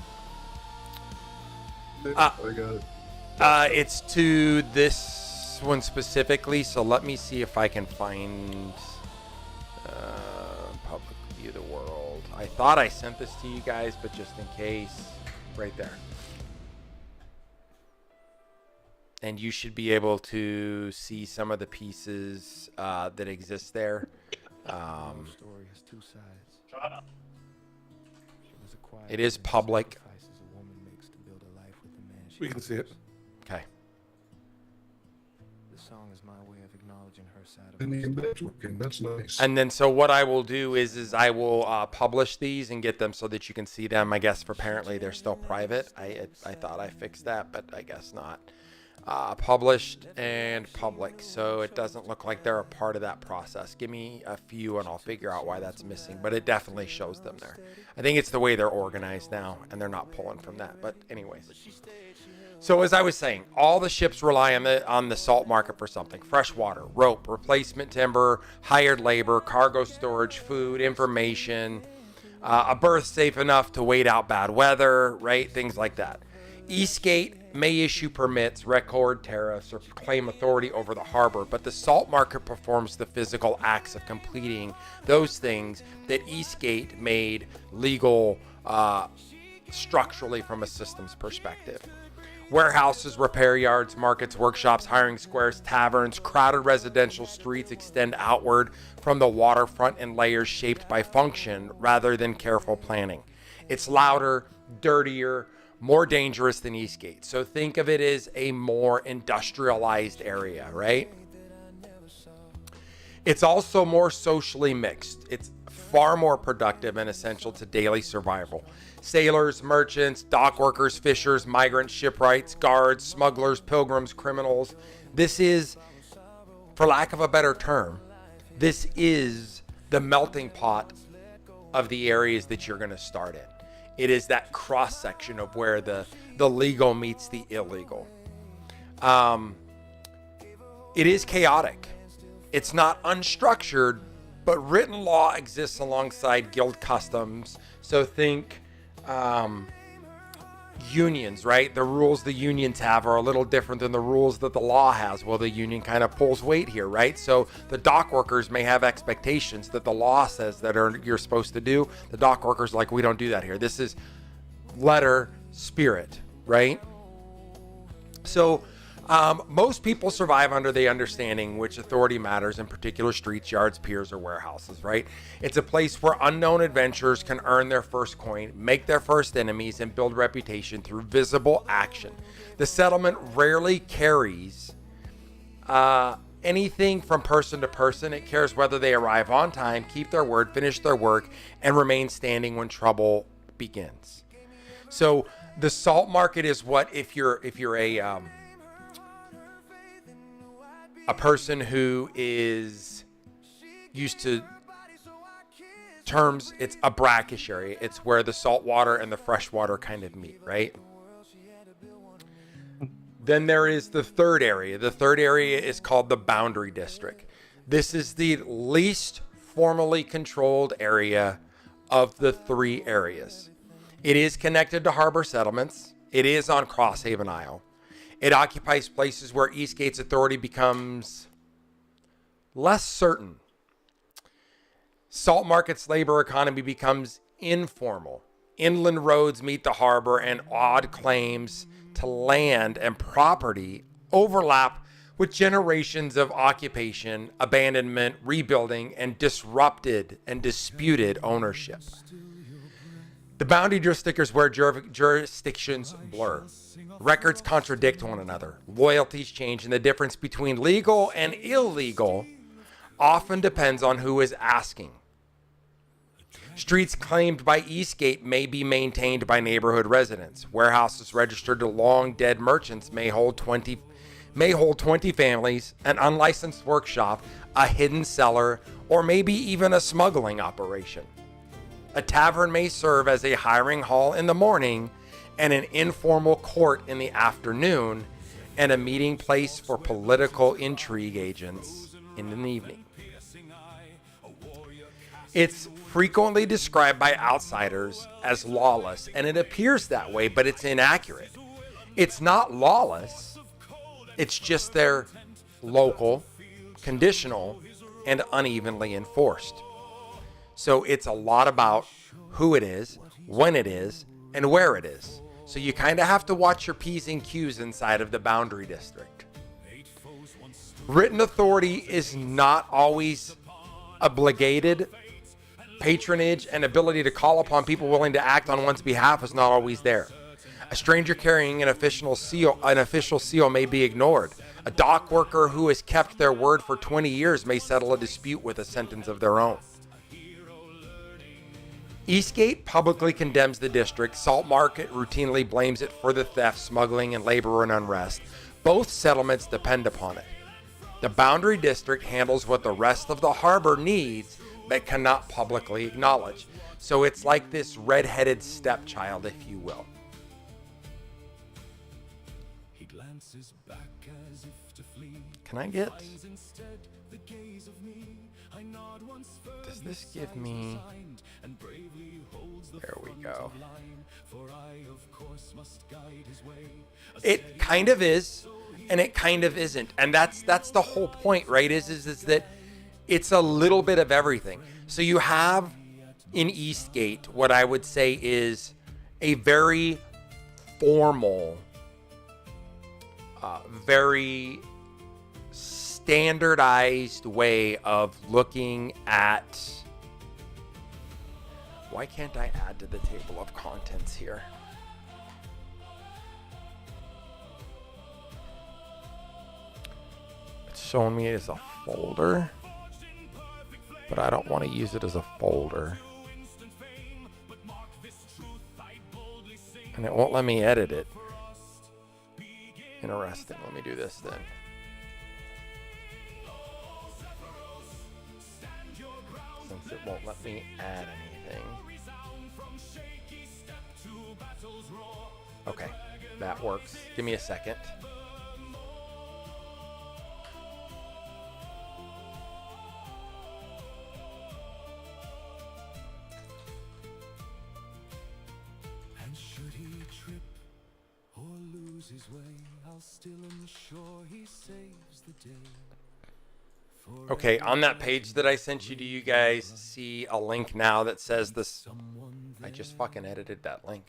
I got it. It's to this one specifically, so let me see if I can find public view the world. I thought I sent this to you guys, but just in case, right there. And you should be able to see some of the pieces that exist there. Story has two sides. Shut up. It is public. We can see it. Okay. The song is my way of acknowledging her side of And the embed's working. That's nice. And then so what I will do is I will publish these and get them so that you can see them. I guess apparently they're still private. I thought I fixed that, but I guess not. Published and public, so it doesn't look like they're a part of that process. Give me a few and I'll figure out why that's missing, but it definitely shows them there. I think it's the way they're organized now and they're not pulling from that, but anyways. So as I was saying, all the ships rely on the salt market for something: fresh water, rope, replacement timber, hired labor, cargo storage, food, information, a berth safe enough to wait out bad weather, right? Things like that. Eastgate may issue permits, record tariffs, or claim authority over the harbor, but the salt market performs the physical acts of completing those things that Eastgate made legal structurally from a systems perspective. Warehouses, repair yards, markets, workshops, hiring squares, taverns, crowded residential streets extend outward from the waterfront in layers shaped by function rather than careful planning. It's louder, dirtier, more dangerous than Eastgate. So think of it as a more industrialized area, right? It's also more socially mixed. It's far more productive and essential to daily survival. Sailors, merchants, dock workers, fishers, migrants, shipwrights, guards, smugglers, pilgrims, criminals. This is, for lack of a better term, this is the melting pot of the areas that you're going to start in. It is that cross section of where the legal meets the illegal. It is chaotic. It's not unstructured, but written law exists alongside guild customs. So think unions, right? The rules the unions have are a little different than the rules that the law has. Well, the union kind of pulls weight here, right? So the dock workers may have expectations that the law says that you're supposed to do. The dock workers like, we don't do that here. This is letter spirit, right? So Most people survive under the understanding which authority matters in particular streets, yards, piers, or warehouses, right? It's a place where unknown adventurers can earn their first coin, make their first enemies, and build reputation through visible action. The settlement rarely carries anything from person to person. It cares whether they arrive on time, keep their word, finish their work, and remain standing when trouble begins. So the salt market is what, if you're a person who is used to terms, it's a brackish area. It's where the salt water and the fresh water kind of meet, right? Then there is the third area. The third area is called the boundary district. This is the least formally controlled area of the three areas. It is connected to harbor settlements. It is on Crosshaven Isle. It occupies places where Eastgate's authority becomes less certain. Salt Market's labor economy becomes informal. Inland roads meet the harbor, and odd claims to land and property overlap with generations of occupation, abandonment, rebuilding, and disrupted and disputed ownership. The boundary district is where jurisdictions blur. Records contradict one another. Loyalties change, and the difference between legal and illegal often depends on who is asking. Streets claimed by Eastgate may be maintained by neighborhood residents. Warehouses registered to long-dead merchants may hold 20 families, an unlicensed workshop, a hidden cellar, or maybe even a smuggling operation. A tavern may serve as a hiring hall in the morning and an informal court in the afternoon, and a meeting place for political intrigue agents in the evening. It's frequently described by outsiders as lawless, and it appears that way, but it's inaccurate. It's not lawless. It's just they're local, conditional, and unevenly enforced. So it's a lot about who it is, when it is, and where it is. So you kind of have to watch your P's and Q's inside of the boundary district. Written authority is not always obligated. Patronage and ability to call upon people willing to act on one's behalf is not always there. A stranger carrying an official seal may be ignored. A dock worker who has kept their word for 20 years may settle a dispute with a sentence of their own. Eastgate publicly condemns the district. Salt Market routinely blames it for the theft, smuggling, and labor and unrest. Both settlements depend upon it. The boundary district handles what the rest of the harbor needs but cannot publicly acknowledge. So it's like this red-headed stepchild, if you will. Can I get... Does this give me... There we go. It kind of is, and it kind of isn't. And that's the whole point, right? Is that it's a little bit of everything. So you have in Eastgate what I would say is a very formal, very standardized way of looking at... Why can't I add to the table of contents here? It's showing me as a folder, but I don't want to use it as a folder. And it won't let me edit it. Interesting. Let me do this then. Since it won't let me add anything. Okay, that works. Give me a second. And should he trip or lose his way, I'll still ensure he saves the day. Okay, on that page that I sent you, do you guys see a link now that says this? I just fucking edited that link.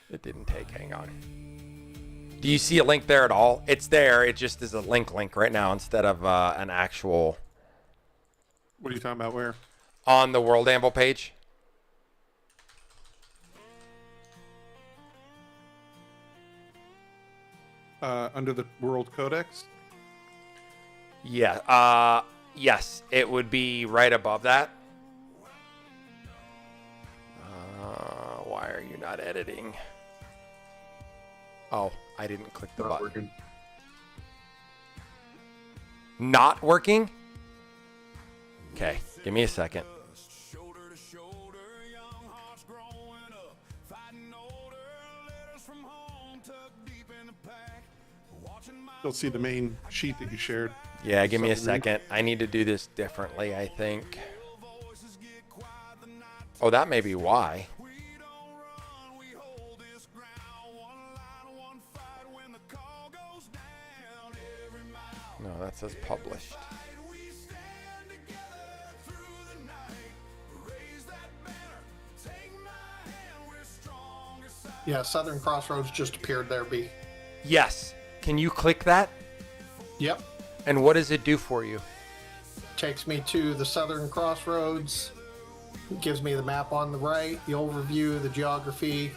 It didn't take, hang on. Do you see a link there at all? It's there. It just is a link right now instead of an actual What are you talking about? Where? on the World Anvil page. Under the World Codex? Yeah. Yes, it would be right above that. Why are you not editing? Oh, I didn't click the Not button. working. Not working? Okay, give me a second. You'll see the main sheet that you shared. Yeah, give me a Southern Reach. second. I need to do this differently, I think. Oh, that may be why. No, that says published. Yeah, Southern Crossroads just appeared there, B. Yes. Can you click that? Yep. And what does it do for you? Takes me to the Southern Crossroads. Gives me the map on the right, the overview, the geography.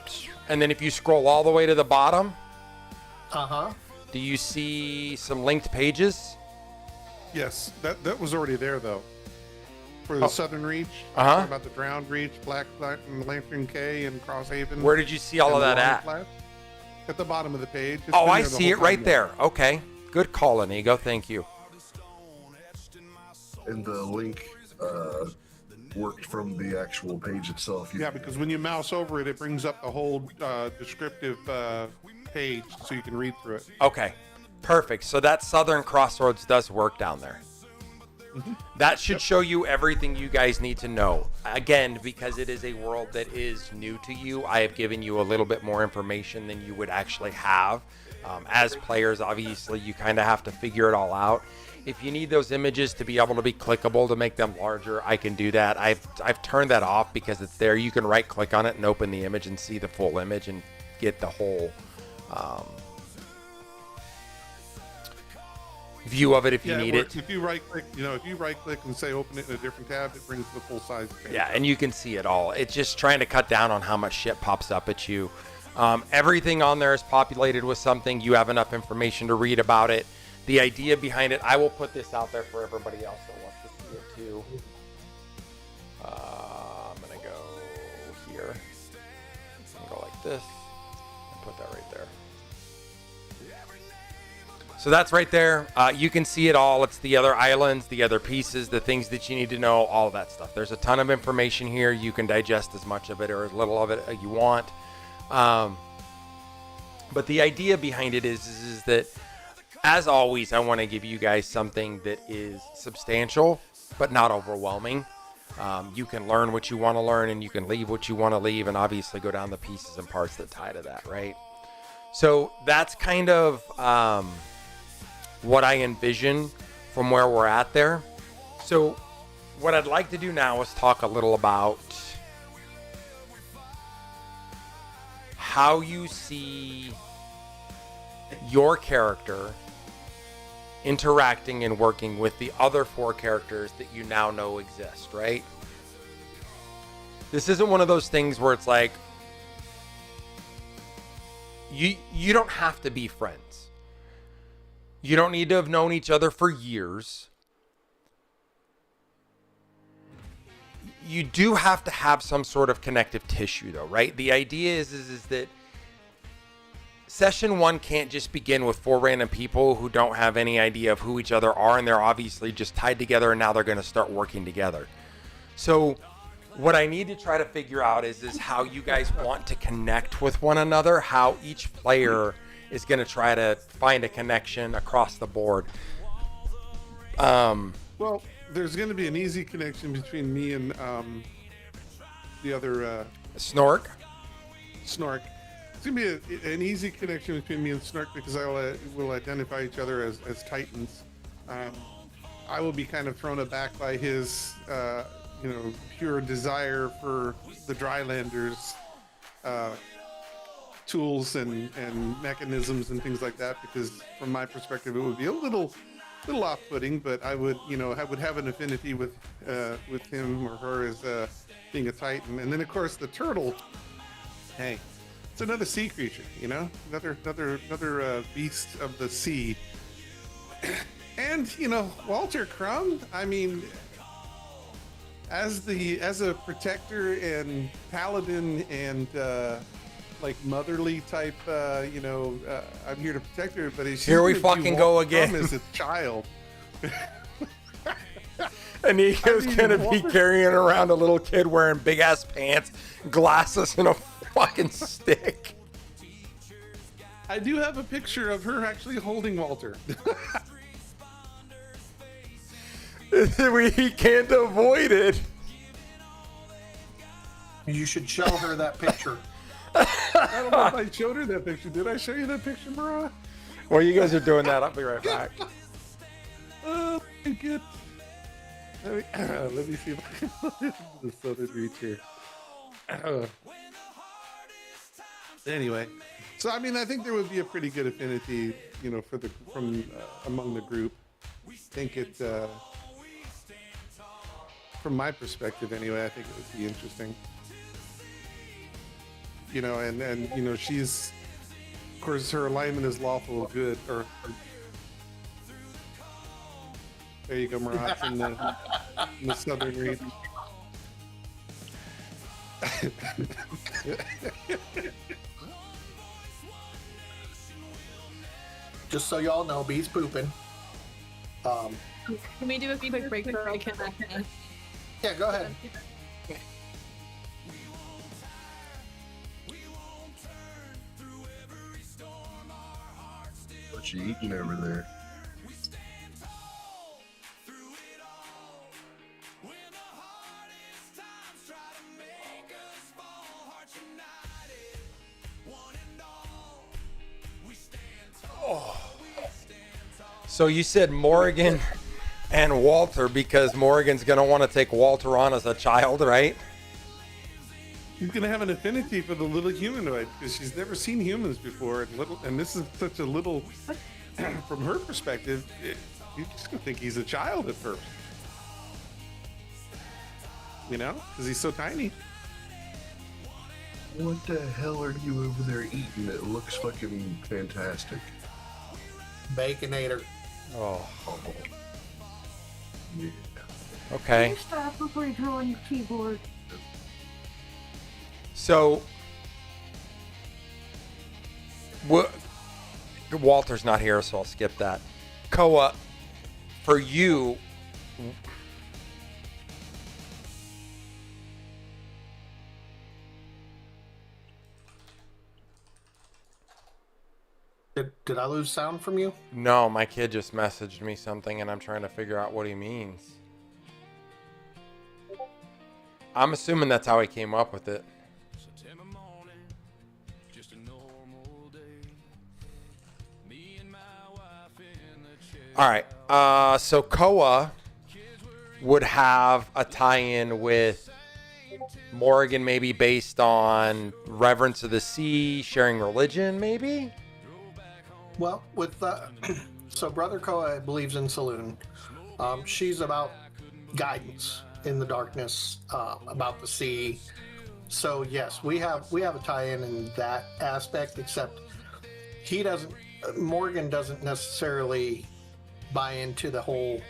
And then if you scroll all the way to the bottom, Uh-huh. do you see some linked pages? Yes, that was already there though. For the Southern Reach, Uh-huh. talking about the Drowned Reach, Black and Lantern Cay, and Crosshaven. Where did you see all of and that Long at? Flat. At the bottom of the page. It's Oh, been I there the see whole it right time, there. Okay. Good call, Inigo. Thank you. And the link worked from the actual page itself. Yeah, because when you mouse over it, it brings up the whole descriptive page so you can read through it. Okay. Perfect. So that Southern Crossroads does work down there. That should show you everything you guys need to know. Again, because it is a world that is new to you, I have given you a little bit more information than you would actually have. As players, obviously, you kind of have to figure it all out. If you need those images to be able to be clickable to make them larger, I can do that. I've turned that off because it's there. You can right click on it and open the image and see the full image and get the whole view of it if you need it. If you right click, and say open it in a different tab, it brings the full size page. Yeah, and you can see it all. It's just trying to cut down on how much shit pops up at you. Everything on there is populated with something. You have enough information to read about it. The idea behind it, I will put this out there for everybody else that wants to see it too. I'm going to go here. I'm going to go like this. And put that right there. So that's right there. You can see it all. It's the other islands, the other pieces, the things that you need to know, all of that stuff. There's a ton of information here. You can digest as much of it or as little of it as you want. But the idea behind it is that, as always, I want to give you guys something that is substantial, but not overwhelming. You can learn what you want to learn and you can leave what you want to leave and obviously go down the pieces and parts that tie to that, right? So that's kind of what I envision from where we're at there. So what I'd like to do now is talk a little about how you see your character interacting and working with the other 4 characters that you now know exist, right? This isn't one of those things where it's like you don't have to be friends. You don't need to have known each other for years. You do have to have some sort of connective tissue though, right? The idea is that Session 1 can't just begin with 4 random people who don't have any idea of who each other are, and they're obviously just tied together, and now they're going to start working together. So what I need to try to figure out is how you guys want to connect with one another, how each player is going to try to find a connection across the board. Well, there's going to be an easy connection between me and the other Snork. Snork. It's going to be an easy connection between me and Snork because we'll identify each other as Titans. I will be kind of thrown aback by his, pure desire for the Drylanders tools and mechanisms and things like that, because from my perspective it would be a little off-putting, but I would have an affinity with him or her as being a Titan. And then of course the turtle, hey, it's another sea creature, another beast of the sea. And Walter Crumb, I mean, as a protector and paladin and like motherly type, I'm here to protect her, but here we fucking go again. As a child. And he was gonna be carrying around a little kid wearing big ass pants, glasses, and a fucking stick. I do have a picture of her actually holding Walter. He can't avoid it. You should show her that picture. I don't know if I showed her that picture. Did I show you that picture, Mariah? While you guys are doing that, I'll be right back. Oh, good. Let me see if I can put it in the southern reach here. Anyway, so I mean, I think there would be a pretty good affinity, from among the group. I think it, from my perspective anyway, I think it would be interesting. And she's, of course, her alignment is lawful good, or there you go, Marat, in the southern region. Just so y'all know, B's pooping. Can we do a quick break before I can? Yeah, go ahead. What you eating over there? So you said Morrigan and Walter because Morrigan's gonna want to take Walter on as a child, right? She's gonna have an affinity for the little humanoid because she's never seen humans before, and this is such a little. From her perspective, you're just gonna think he's a child at first, because he's so tiny. What the hell are you over there eating? It looks fucking fantastic. Baconator. Oh, Yeah. okay. Stop before you throw on your keyboard. So, Walter's not here, so I'll skip that. Koa, for you, Did I lose sound from you? no, my kid just messaged me something, and I'm trying to figure out what he means. I'm assuming that's how he came up with it. All right, so Koa would have a tie-in with Morrigan, maybe based on reverence of the sea, sharing religion, maybe? Well, with so Brother Koa believes in Saloon. She's about guidance in the darkness, about the sea. So yes, we have a tie-in in that aspect. Except Morgan doesn't necessarily buy into the whole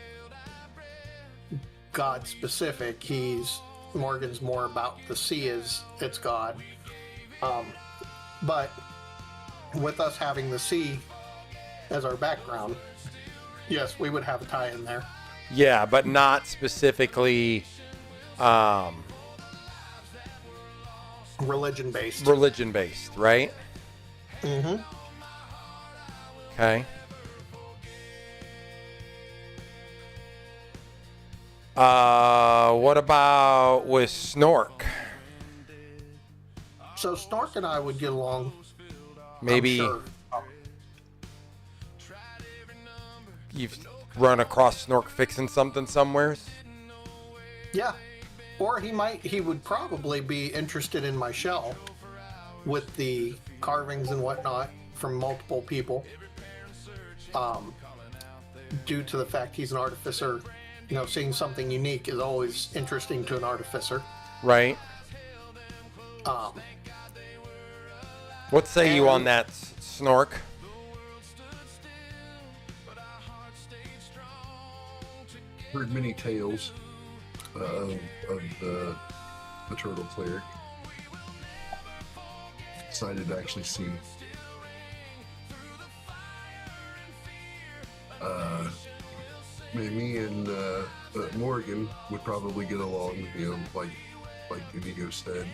God specific. Morgan's more about the sea as its God. But with us having the sea as our background, yes, we would have a tie in there. Yeah, but not specifically Religion based. Right? Mm-hmm. Okay. What about with Snork? So Snork and I would get along. Maybe I'm sure. you've run across Snork fixing something somewheres. Yeah. Or he would probably be interested in my shell. with the carvings and whatnot from multiple people. Due to the fact he's an artificer, seeing something unique is always interesting to an artificer. Right. What say you on that, Snork? Heard many tales of the turtle cleric. Excited to actually see. Me and Morgan would probably get along, like Inigo said.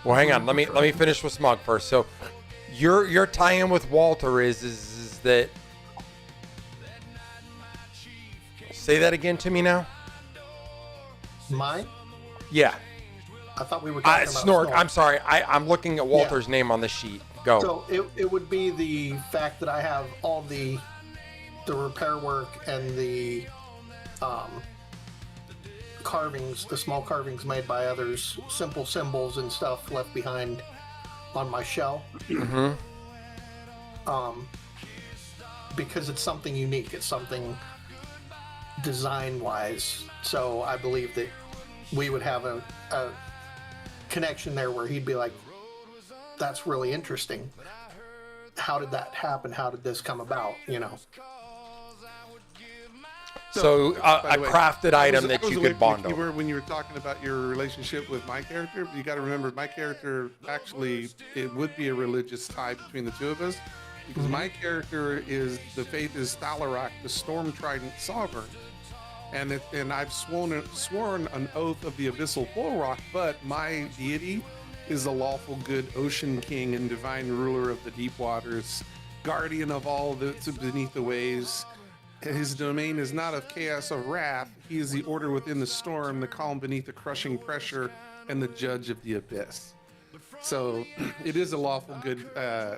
Well, hang on. Let me finish with Smug first. So, your tie-in with Walter is that. Say that again to me now. Mine? Yeah. I thought we were talking about Snork. I'm sorry. I'm looking at Walter's name on the sheet. Go. So it would be the fact that I have all the repair work and the carvings, the small carvings made by others, simple symbols and stuff left behind on my shell. Mm-hmm. Because it's something unique. It's something design-wise. So I believe that we would have a connection there where he'd be like, that's really interesting. How did that happen? How did this come about? So By a the way, crafted item that was you a way could bond you over. were when you were talking about your relationship with my character. You got to remember, my character actually, it would be a religious tie between the two of us, because my character is, the faith is Thalarak, the Storm Trident Sovereign, and I've sworn an oath of the Abyssal Bullrock, but my deity is the lawful good Ocean King and divine ruler of the deep waters, guardian of all that's beneath the waves. His domain is not of chaos or wrath. He is the order within the storm, the calm beneath the crushing pressure, and the judge of the abyss. So it is a lawful good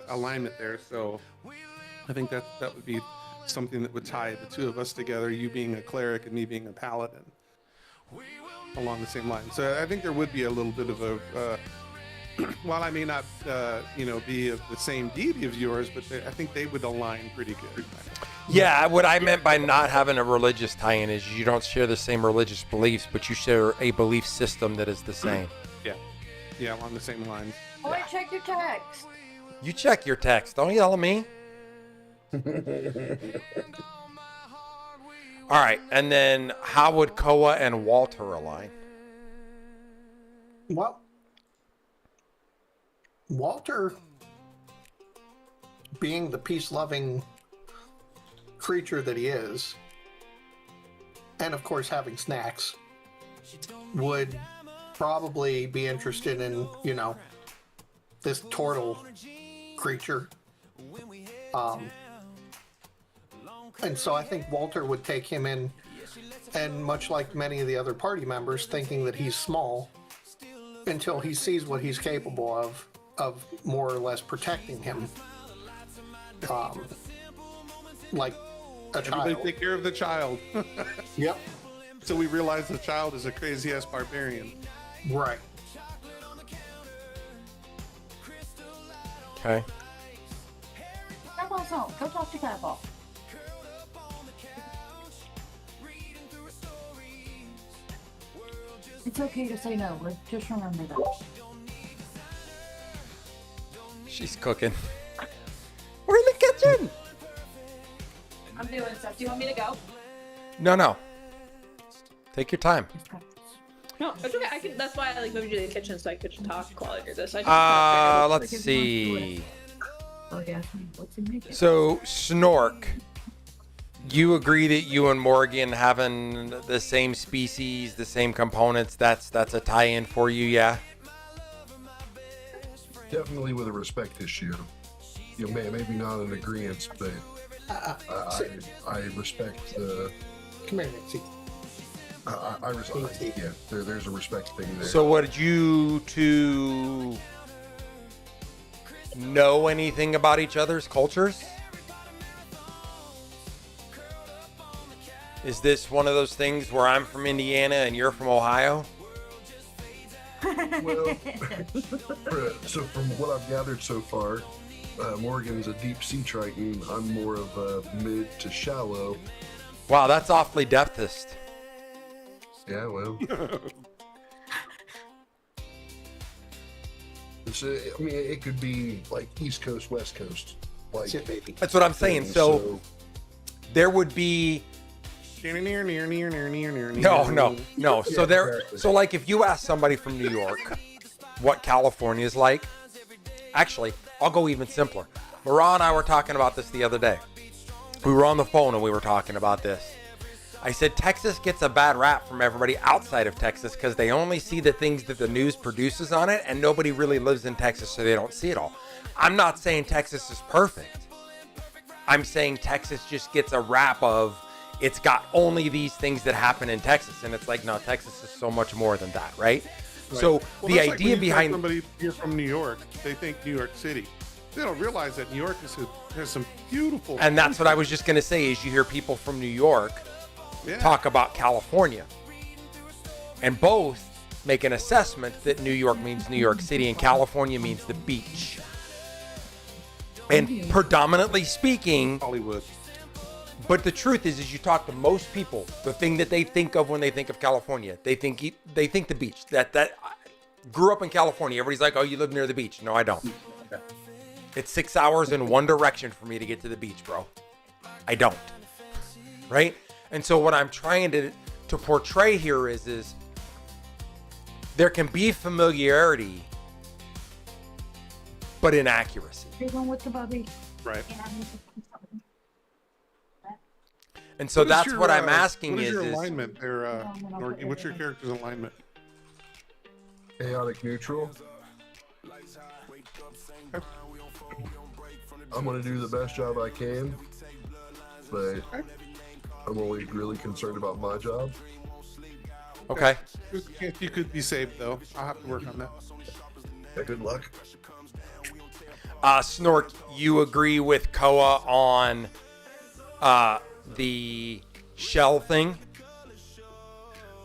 alignment there. So I think that would be something that would tie the two of us together, you being a cleric and me being a paladin, along the same line. So I think there would be a little bit of a, while I may not, be of the same deity of yours, but I think they would align pretty good. Yeah, what I meant by not having a religious tie-in is you don't share the same religious beliefs, but you share a belief system that is the same. Yeah, along the same lines. Oh, I check your text. You check your text. Don't yell at me. All right, and then how would Koa and Walter align? Well, Walter, being the peace-loving creature that he is, and of course having snacks, would probably be interested in, this turtle creature. And so I think Walter would take him in, and much like many of the other party members, thinking that he's small, until he sees what he's capable of more or less protecting him. Like a child. Everybody take care of the child. Yep. So we realize the child is a crazy-ass barbarian. Right. Okay. Grandpa's home. Go talk to Grandpa. It's okay to say no. Just remember that. She's cooking. We're in the kitchen. I'm doing stuff. Do you want me to go? No. Take your time. No, it's okay. I can. That's why I moved you to the kitchen so I could talk while I do this. I just Let's see. Oh, yeah. What's he making? So, Snork, you agree that you and Morgan having the same species, the same components, that's a tie-in for you, yeah? Definitely with a respect issue. Maybe not an agreement, but I respect the. Come here, Nancy. I respect. Yeah, there's a respect thing there. So would you two know anything about each other's cultures? Is this one of those things where I'm from Indiana and you're from Ohio? Well, so from what I've gathered so far, Morgan's a deep sea triton. I'm more of a mid to shallow. Wow, that's awfully depthist. Yeah, well. I mean, it could be like East Coast, West Coast. Like, That's it, baby. That's what I'm saying. So there would be no. So there, exactly. so like if you ask somebody from New York what California is like, actually, I'll go even simpler. Mara and I were talking about this the other day. We were on the phone and we were talking about this. I said Texas gets a bad rap from everybody outside of Texas because they only see the things that the news produces on it, and nobody really lives in Texas, so they don't see it all. I'm not saying Texas is perfect. I'm saying Texas just gets a rap of it's got only these things that happen in Texas, and it's like, no, Texas is so much more than that, right? So Well, the that's like idea when you behind tell somebody you're from New York, they think New York City. They don't realize that New York has some beautiful. and that's what I was just going to say is you hear people from New York talk about California, and both make an assessment that New York means New York City and California means the beach. And predominantly speaking, Hollywood. but the truth is you talk to most people, the thing that they think of when they think of California, they think the beach. That I grew up in California. Everybody's like, "Oh, you live near the beach." No, I don't. It's 6 hours in one direction for me to get to the beach, bro. I don't. Right? And so what I'm trying to portray here is there can be familiarity, but inaccuracy. Big one with the bubby. Right. And so that's what I'm asking what is your is alignment there, Norky? What's your character's alignment? chaotic neutral. I'm gonna do the best job I can, but I'm only really concerned about my job. okay. You could be saved though. I'll have to work on that. Yeah, good luck. Snork, you agree with Koa on the shell thing?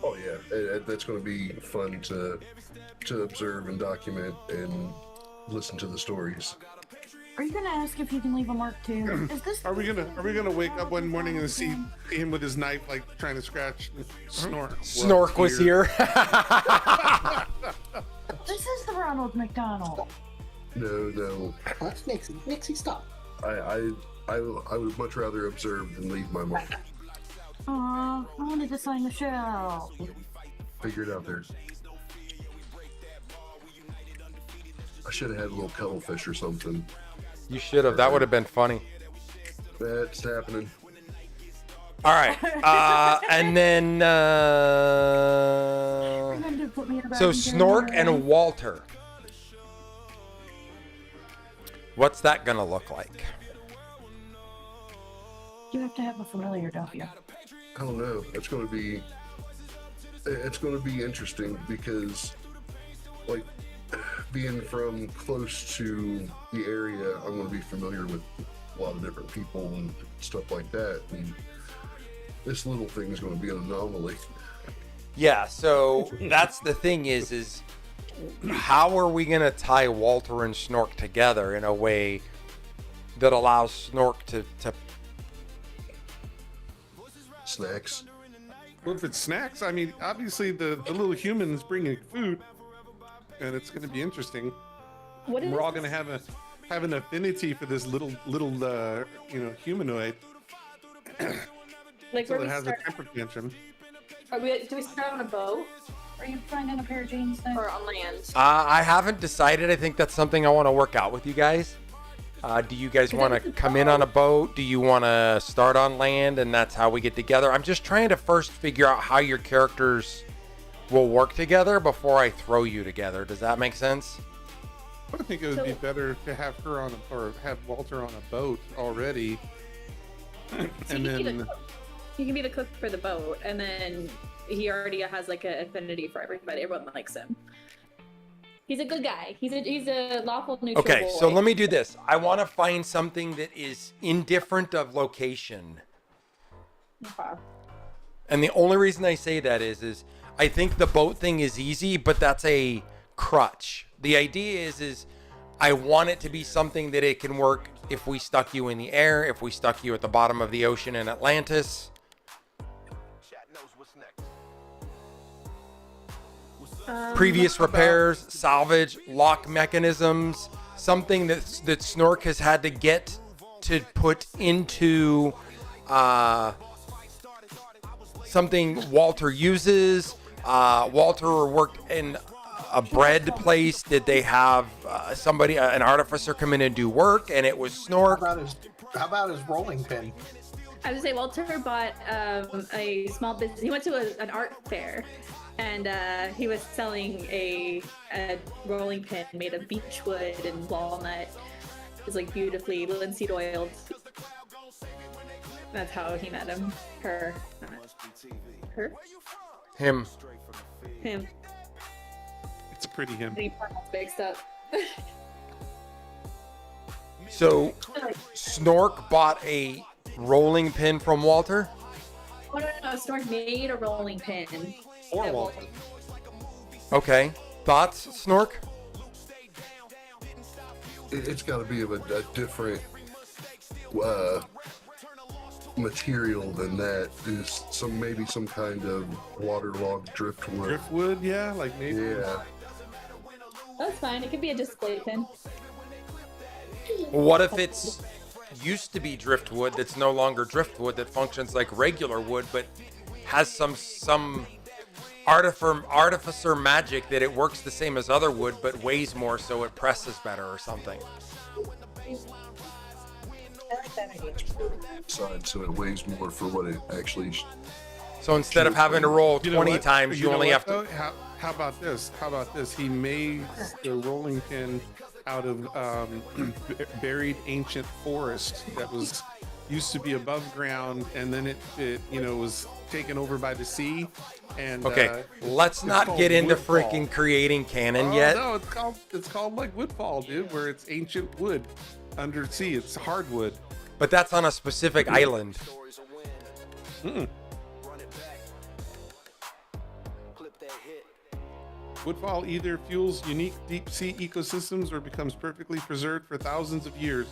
Oh yeah, that's going to be fun to observe and document and listen to the stories. Are you gonna ask if you can leave a mark too? Is this? Are we gonna wake up one morning and see him with his knife like trying to scratch Snork? Snork was here. This is the Ronald McDonald. No, That's Nixie. Nixie, stop. I would much rather observe than leave my mark. Aw, I wanted to sign the shell. Figure it out there. I should have had a little cuttlefish or something. You should have. That would have been funny. That's happening. All right. And then Remember to put me in a bag so and get Snork her and away. Walter. What's that gonna look like? You have to have a familiar, don't you? I don't know. It's going to be interesting because, like, being from close to the area, I'm going to be familiar with a lot of different people and stuff like that. And this little thing is going to be an anomaly. Yeah, so that's the thing is how are we gonna tie Walter and Snork together in a way that allows Snork to Snacks. Well, if it's snacks, I mean, obviously the little human is bringing food, and it's going to be interesting. What is We're all going to have an affinity for this little humanoid. like So where it we has a start? temper tantrum. Do we start on a boat Are you finding a pair of jeans then? or on land? I haven't decided. I think that's something I want to work out with you guys. Do you guys want to come in on a boat? Do you want to start on land and that's how we get together? I'm just trying to first figure out how your characters will work together before I throw you together. Does that make sense? I think it would be better to have her or have Walter on a boat already, and then He can be the cook for the boat, and then he already has like an affinity for everybody. Everyone likes him. He's a good guy. He's a lawful neutral Okay, boy. so let me do this. I want to find something that is indifferent of location. Okay. And the only reason I say that is I think the boat thing is easy, but that's a crutch. The idea is I want it to be something that it can work if we stuck you in the air, if we stuck you at the bottom of the ocean in Atlantis. Previous repairs, salvage, lock mechanisms, something that Snork has had to get to put into something Walter uses. Walter worked in a bread place. Did they have somebody, an artificer, come in and do work? And it was Snork. How about his rolling pin? I would say Walter bought a small business. He went to an art fair, and he was selling a rolling pin made of beech wood and walnut. It was like beautifully linseed oiled. That's how he met him. Her. Him. It's a pretty him. He mixed up. So Snork bought a rolling pin from Walter? Oh, no. Snork made a rolling pin. Or Walter. Okay. Thoughts, Snork? It's got to be of a different material than that. Is maybe some kind of waterlogged driftwood. Driftwood, yeah, like maybe. Yeah. That's fine. It could be a display pin. What if it's used to be driftwood that's no longer driftwood, that functions like regular wood but has some artificer magic that it works the same as other wood but weighs more so it presses better or something? Side, so it weighs more for what it actually. So instead of having to roll You know 20 what? times, you know only what, have to. though? How about this? He made the rolling pin out of buried ancient forest that used to be above ground, and then it was taken over by the sea. And Okay, let's not get into freaking creating canon yet. No, it's called like woodfall, dude, where it's ancient wood under sea. It's hardwood. But that's on a specific island. Woodfall either fuels unique deep sea ecosystems or becomes perfectly preserved for thousands of years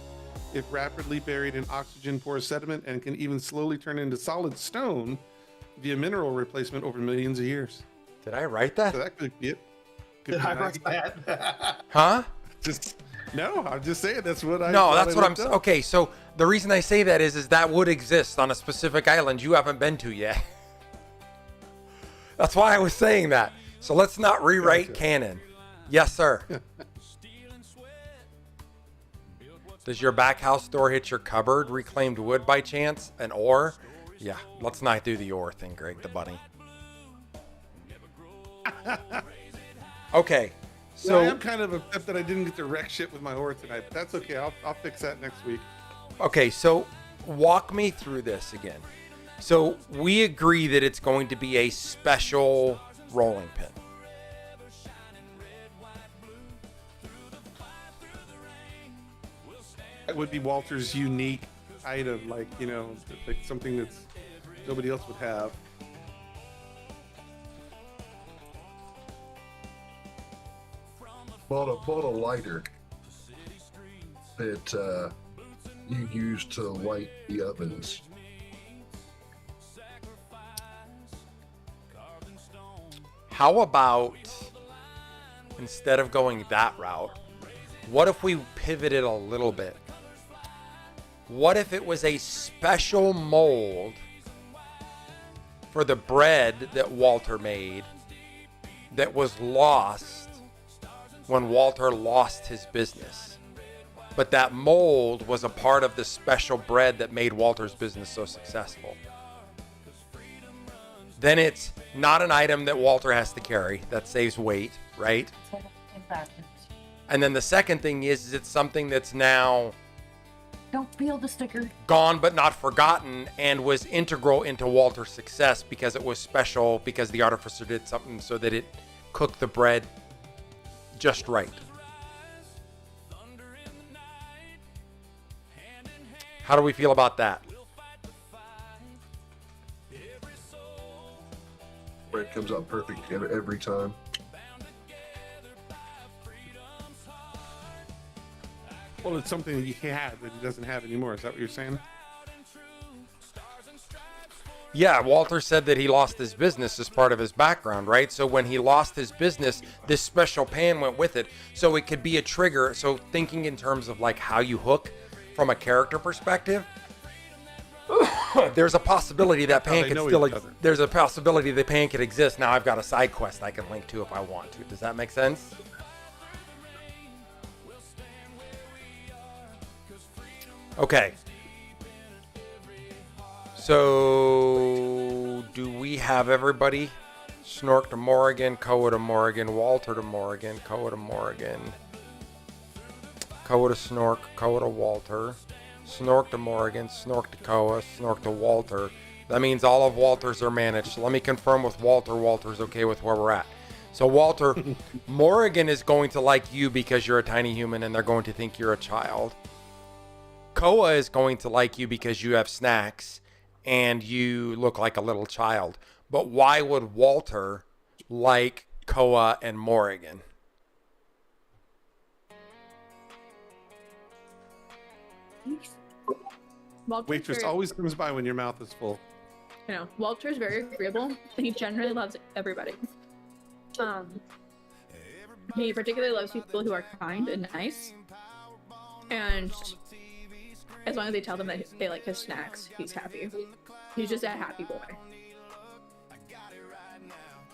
if rapidly buried in oxygen-poor sediment, and can even slowly turn into solid stone via mineral replacement over millions of years. Did I write that? So that could be it. Did I write that? Huh? No, I'm just saying that's what I. No, thought that's I what I'm looked saying. up. Okay, so the reason I say that is that would exist on a specific island you haven't been to yet. That's why I was saying that. So let's not rewrite Gotcha. canon. Yes, sir. Does your back house door hit your cupboard? Reclaimed wood by chance? An ore? Yeah, let's not do the ore thing, Greg the bunny. Okay, So I so am kind of upset that I didn't get to wreck shit with my ore tonight, but that's okay. I'll fix that next week. okay, so walk me through this again. So we agree that it's going to be a special rolling pin. It would be Walter's unique item, like something that's nobody else would have. Bought a lighter that you use to light the ovens. How about, instead of going that route, what if we pivoted a little bit? What if it was a special mold for the bread that Walter made that was lost when Walter lost his business? But that mold was a part of the special bread that made Walter's business so successful. Then it's not an item that Walter has to carry. That saves weight, right? And then the second thing is it's something that's now Don't feel the sticker. gone but not forgotten and was integral into Walter's success because it was special, because the artificer did something so that it cooked the bread just right. How do we feel about that? Bread comes out perfect every time. Well, it's something that he had that he doesn't have anymore. Is that what you're saying? Yeah, Walter said that he lost his business as part of his background, right? So when he lost his business, this special pan went with it. So it could be a trigger. So thinking in terms of like how you hook from a character perspective, there's a possibility that pan could still there's a possibility the pan could exist. Now I've got a side quest I can link to if I want to. Does that make sense? Okay. So, do we have everybody? Snork to Morrigan, Koa to Morrigan, Walter to Morrigan, Koa to Morrigan, Koa to Snork, Koa to Walter, Snork to Morrigan, Snork to Koa, Snork to Walter. That means all of Walters are managed. So let me confirm with Walter. Walter's okay with where we're at. So Walter, Morrigan is going to like you because you're a tiny human and they're going to think you're a child. Koa is going to like you because you have snacks and you look like a little child. But why would Walter like Koa and Morrigan? Waitress very, always comes by when your mouth is full. you know, Walter's very agreeable, and he generally loves everybody. He particularly loves people who are kind and nice, and as long as they tell them that they like his snacks, he's happy. He's just a happy boy.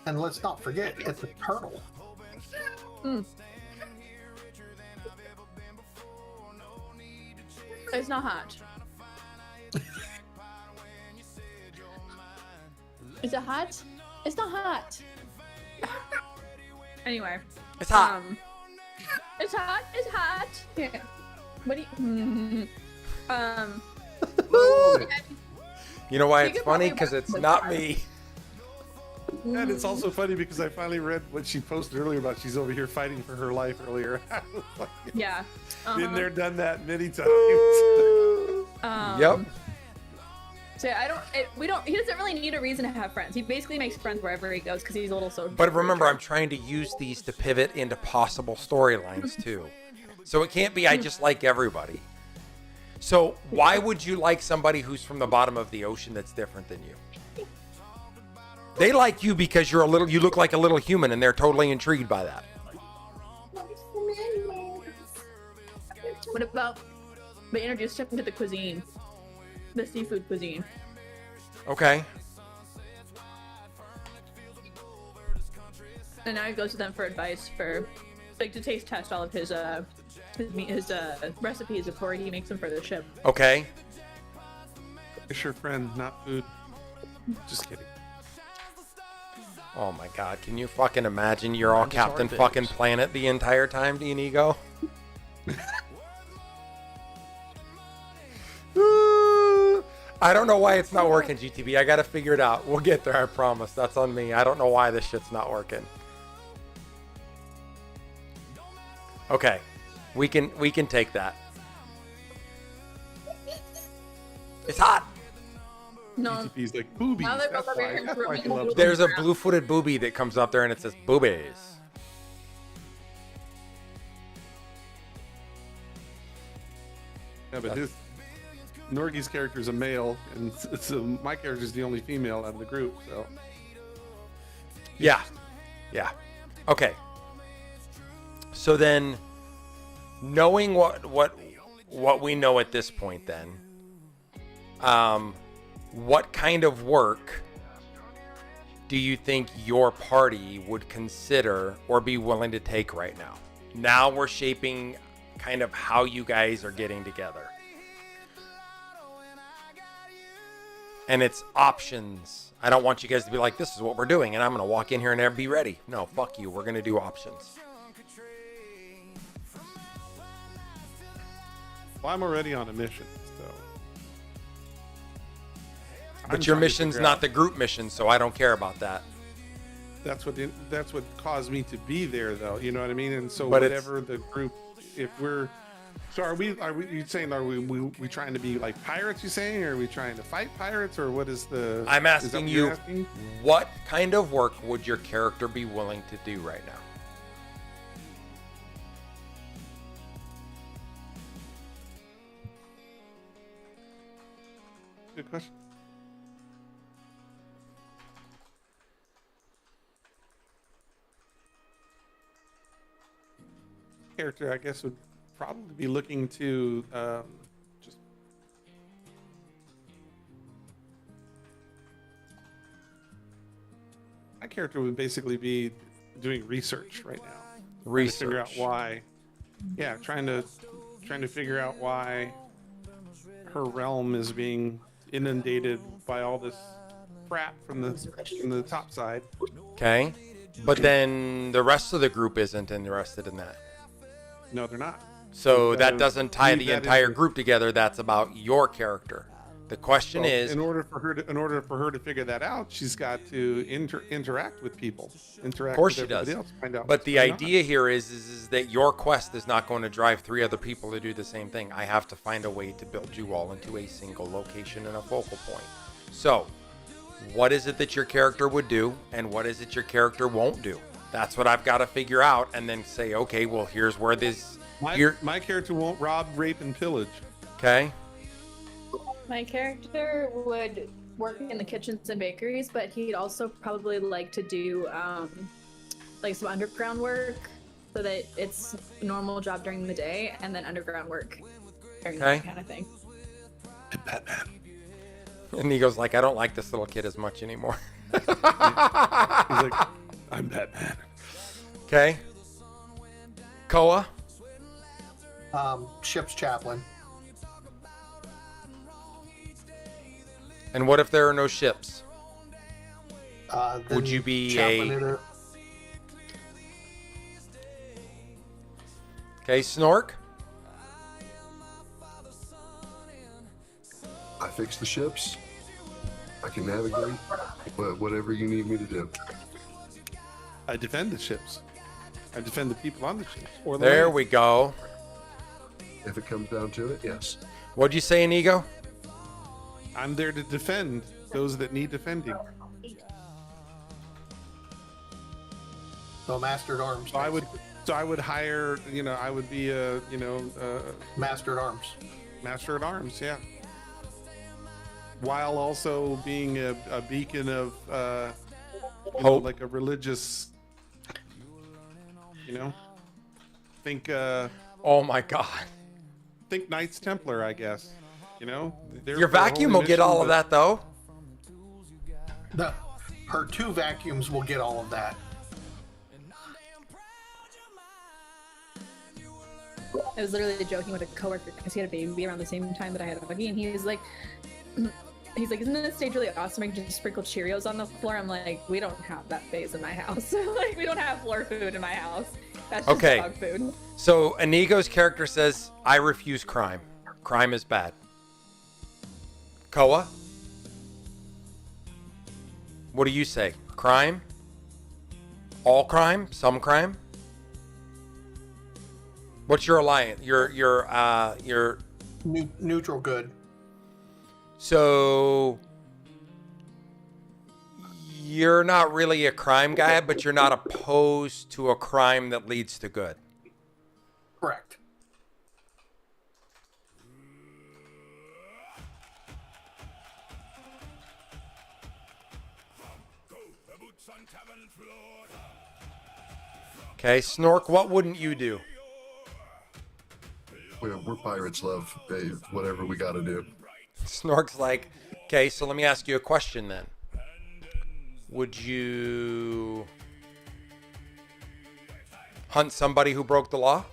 And let's not forget, it's a turtle. It's not hot. Is it hot? It's not hot. Anyway. It's hot. It's hot. It's hot. Yeah. What do you? You know why You it's could funny? probably Because watch it's the not part. me. And it's also funny because I finally read what she posted earlier about she's over here fighting for her life earlier. I was like, Yeah. been there, done that many times. Yep. So he doesn't really need a reason to have friends. He basically makes friends wherever he goes because he's a little social. But remember, I'm trying to use these to pivot into possible storylines too. So it can't be I just like everybody. So why would you like somebody who's from the bottom of the ocean that's different than you? They like you because you look like a little human and they're totally intrigued by that. What about they introduced him to the cuisine, the seafood cuisine? Okay. And now he goes to them for advice for, like, to taste test all of his recipes before he makes them for the ship. Okay. It's your friend, not food. Just kidding. Oh my god, can you fucking imagine you're all Mind his Captain hard fucking days. Planet the entire time, Inigo? I don't know why it's not working, GTB. I gotta figure it out. We'll get there, I promise. That's on me. I don't know why this shit's not working. Okay. We can take that. It's hot. No, TTP's like, boobies. now they're That's both over why, here that's why he grooming loves the- There's a blue-footed booby that comes up there and it says boobies. Yeah, but Norgy's character is a male, and my character is the only female out of the group. So Yeah. Yeah. Okay. So then, knowing what we know at this point, then, what kind of work do you think your party would consider or be willing to take right now? Now we're shaping kind of how you guys are getting together. And it's options. I don't want you guys to be like, this is what we're doing, and I'm going to walk in here and be ready. No, fuck you. We're going to do options. well, I'm already on a mission. So, But your mission's not the group mission, so I don't care about that. That's what caused me to be there, though. You know what I mean? And so But whatever the group, if we're, so are we? You saying are we trying to be like pirates? You saying, or are we trying to fight pirates, or what is the? I'm is that asking what you, you're asking? what kind of work would your character be willing to do right now? Good question. Character, I guess, would probably be looking to just my character would basically be doing research right now. Trying to figure out Research. why. Yeah, trying to figure out why her realm is being inundated by all this crap from the top side. Okay. But then the rest of the group isn't interested in that. No, they're not. So You that gotta doesn't tie leave the that entire into- group together. That's about your character. The question Well, is, in order for her to figure that out, she's got to interact with people, interact of course with she everybody does. else, find out But what's the going on. idea here is that your quest is not going to drive 3 other people to do the same thing. I have to find a way to build you all into a single location and a focal point. So, what is it that your character would do, and what is it your character won't do? That's what I've got to figure out, and then say, okay, well, here's where this. My character won't rob, rape, and pillage. Okay. My character would work in the kitchens and bakeries, but he'd also probably like to do like some underground work, so that it's a normal job during the day and then underground work during the Okay. night kind of thing. And he goes like, I don't like this little kid as much anymore. He's like, I'm Batman. Okay. Koa. Ship's chaplain. And what if there are no ships? Would Then you be chaplain a- in Okay, Snork. I fix the ships. I can navigate, but whatever you need me to do. I defend the ships. I defend the people on the ships. Or the There land. we go. If it comes down to it, yes. What'd you say, Inigo? I'm there to defend those that need defending. So master at arms. So I would hire. I would be a Master at arms. master at arms. Yeah. While also being a beacon of Hope. like a religious. Think Oh my God. think Knights Templar, I guess. They're Your for a holy vacuum will get mission, all of but- that though. Her 2 vacuums will get all of that. I was literally joking with a coworker because he had a baby around the same time that I had a buggy, and he's like, isn't this stage really awesome? I can just sprinkle Cheerios on the floor. I'm like, we don't have that phase in my house. Like, we don't have floor food in my house. That's just Okay. dog food. So Inigo's character says, I refuse crime. Crime is bad. Koa? What do you say? Crime? All crime? Some crime? What's your alliance? Your Neutral good. So you're not really a crime guy, but you're not opposed to a crime that leads to good. Correct. Okay, Snork, what wouldn't you do? We're pirates, love. Hey, whatever we got to do. Snork's like, okay, so let me ask you a question then. Would you hunt somebody who broke the law?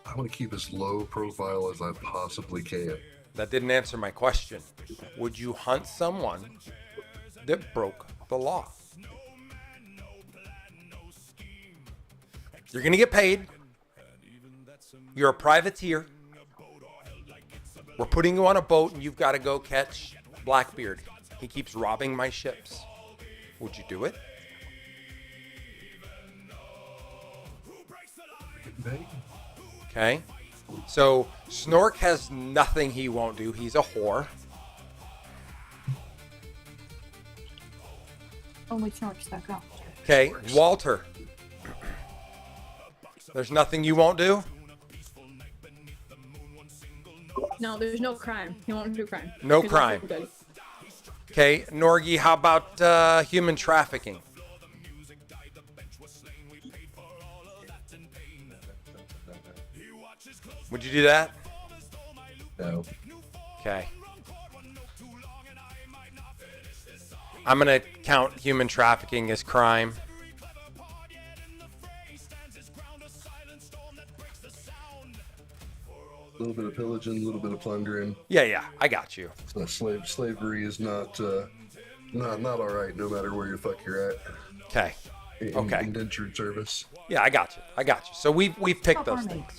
I want to keep as low profile as I possibly can. That didn't answer my question. Would you hunt someone that broke the law? You're going to get paid. You're a privateer. We're putting you on a boat and you've got to go catch Blackbeard. He keeps robbing my ships. Would you do it? Okay. So Snork has nothing he won't do. He's a whore. Only Snork's back up. Okay, Walter. There's nothing you won't do? No, there's no crime. He won't do crime. No He's crime. also good. Okay, Norgie, how about human trafficking? Would you do that? No. Okay. I'm going to count human trafficking as crime. A little bit of pillaging, a little bit of plundering. Yeah, I got you. Slavery is not all right, no matter where the fuck you're at. Okay. Okay. Indentured service. Yeah, I got you. So we've picked those things.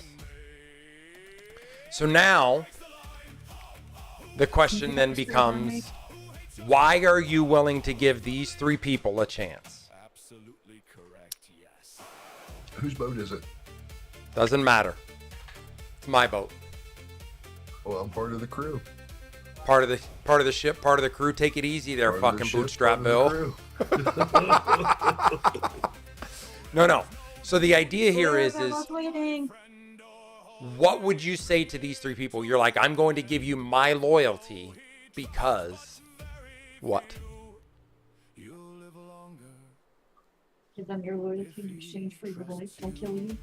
So now the question then becomes, why are you willing to give these three people a chance? Whose boat is it? Doesn't matter. It's my boat. Well, I'm part of the crew. Part of the ship, part of the crew. Take it easy there, Part of the fucking ship, bootstrap part of Bill. the crew. No. So the idea here is waiting. what would you say to these three people? You're like, I'm going to give you my loyalty because what? Give them your loyalty in exchange for your life. Don't kill you.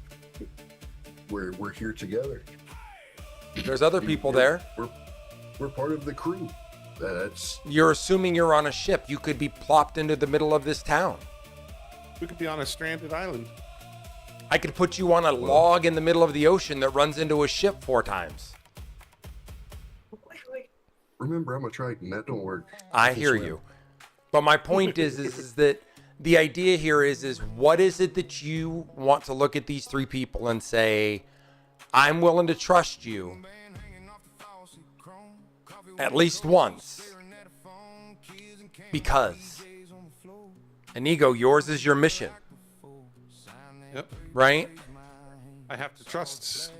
We're here together. There's other people there. We're part of the crew. That's You're assuming you're on a ship. You could be plopped into the middle of this town. We could be on a stranded island. I could put you on a log in the middle of the ocean that runs into a ship 4 times. remember I'm a Triton. That don't work. I hear you. But my point is that the idea here is what is it that you want to look at these three people and say, I'm willing to trust you at least once because Inigo, yours is your mission. Yep. Right? I have to trust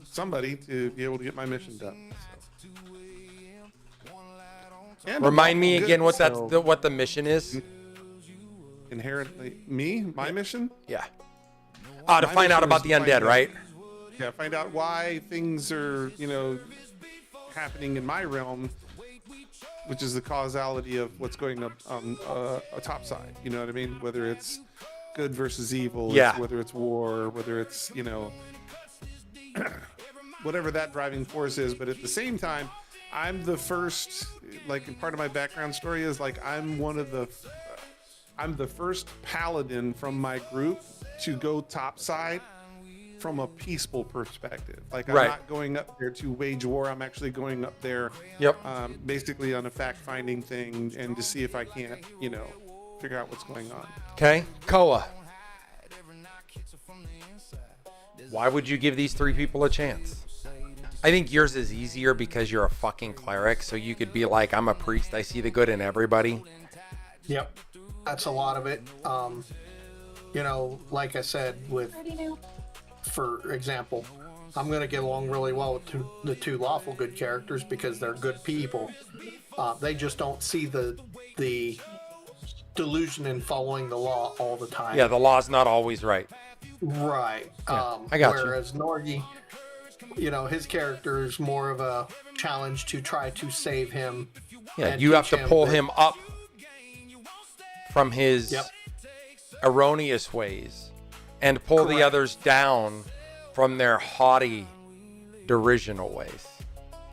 somebody to be able to get my mission done. So. And Remind me good, again what so what the mission is. inherently my mission. Yeah. To My find out mission about is the to find undead, out- right? Yeah, find out why things are happening in my realm, which is the causality of what's going up on a top side. You know what I mean? Whether it's good versus evil, Yeah. whether it's war, whether it's whatever that driving force is. But at the same time, I'm the first. Like, part of my background story is like I'm the first paladin from my group to go topside from a peaceful perspective. Like, I'm Right. not going up there to wage war. I'm actually going up there, Yep. basically on a fact-finding thing and to see if I can't, figure out what's going on. Okay. Koa. Why would you give these three people a chance? I think yours is easier because you're a fucking cleric, so you could be like, I'm a priest, I see the good in everybody. Yep, that's a lot of it. Like I said, for example, I'm going to get along really well with the two lawful good characters because they're good people. They just don't see the delusion in following the law all the time. Yeah, the law's not always right. Right. Yeah, I got you. Whereas Norgie, his character is more of a challenge to try to save him. Yeah, and you have teach to pull that- him up from his Yep. erroneous ways and pull the Correct. others down from their haughty, derisional ways.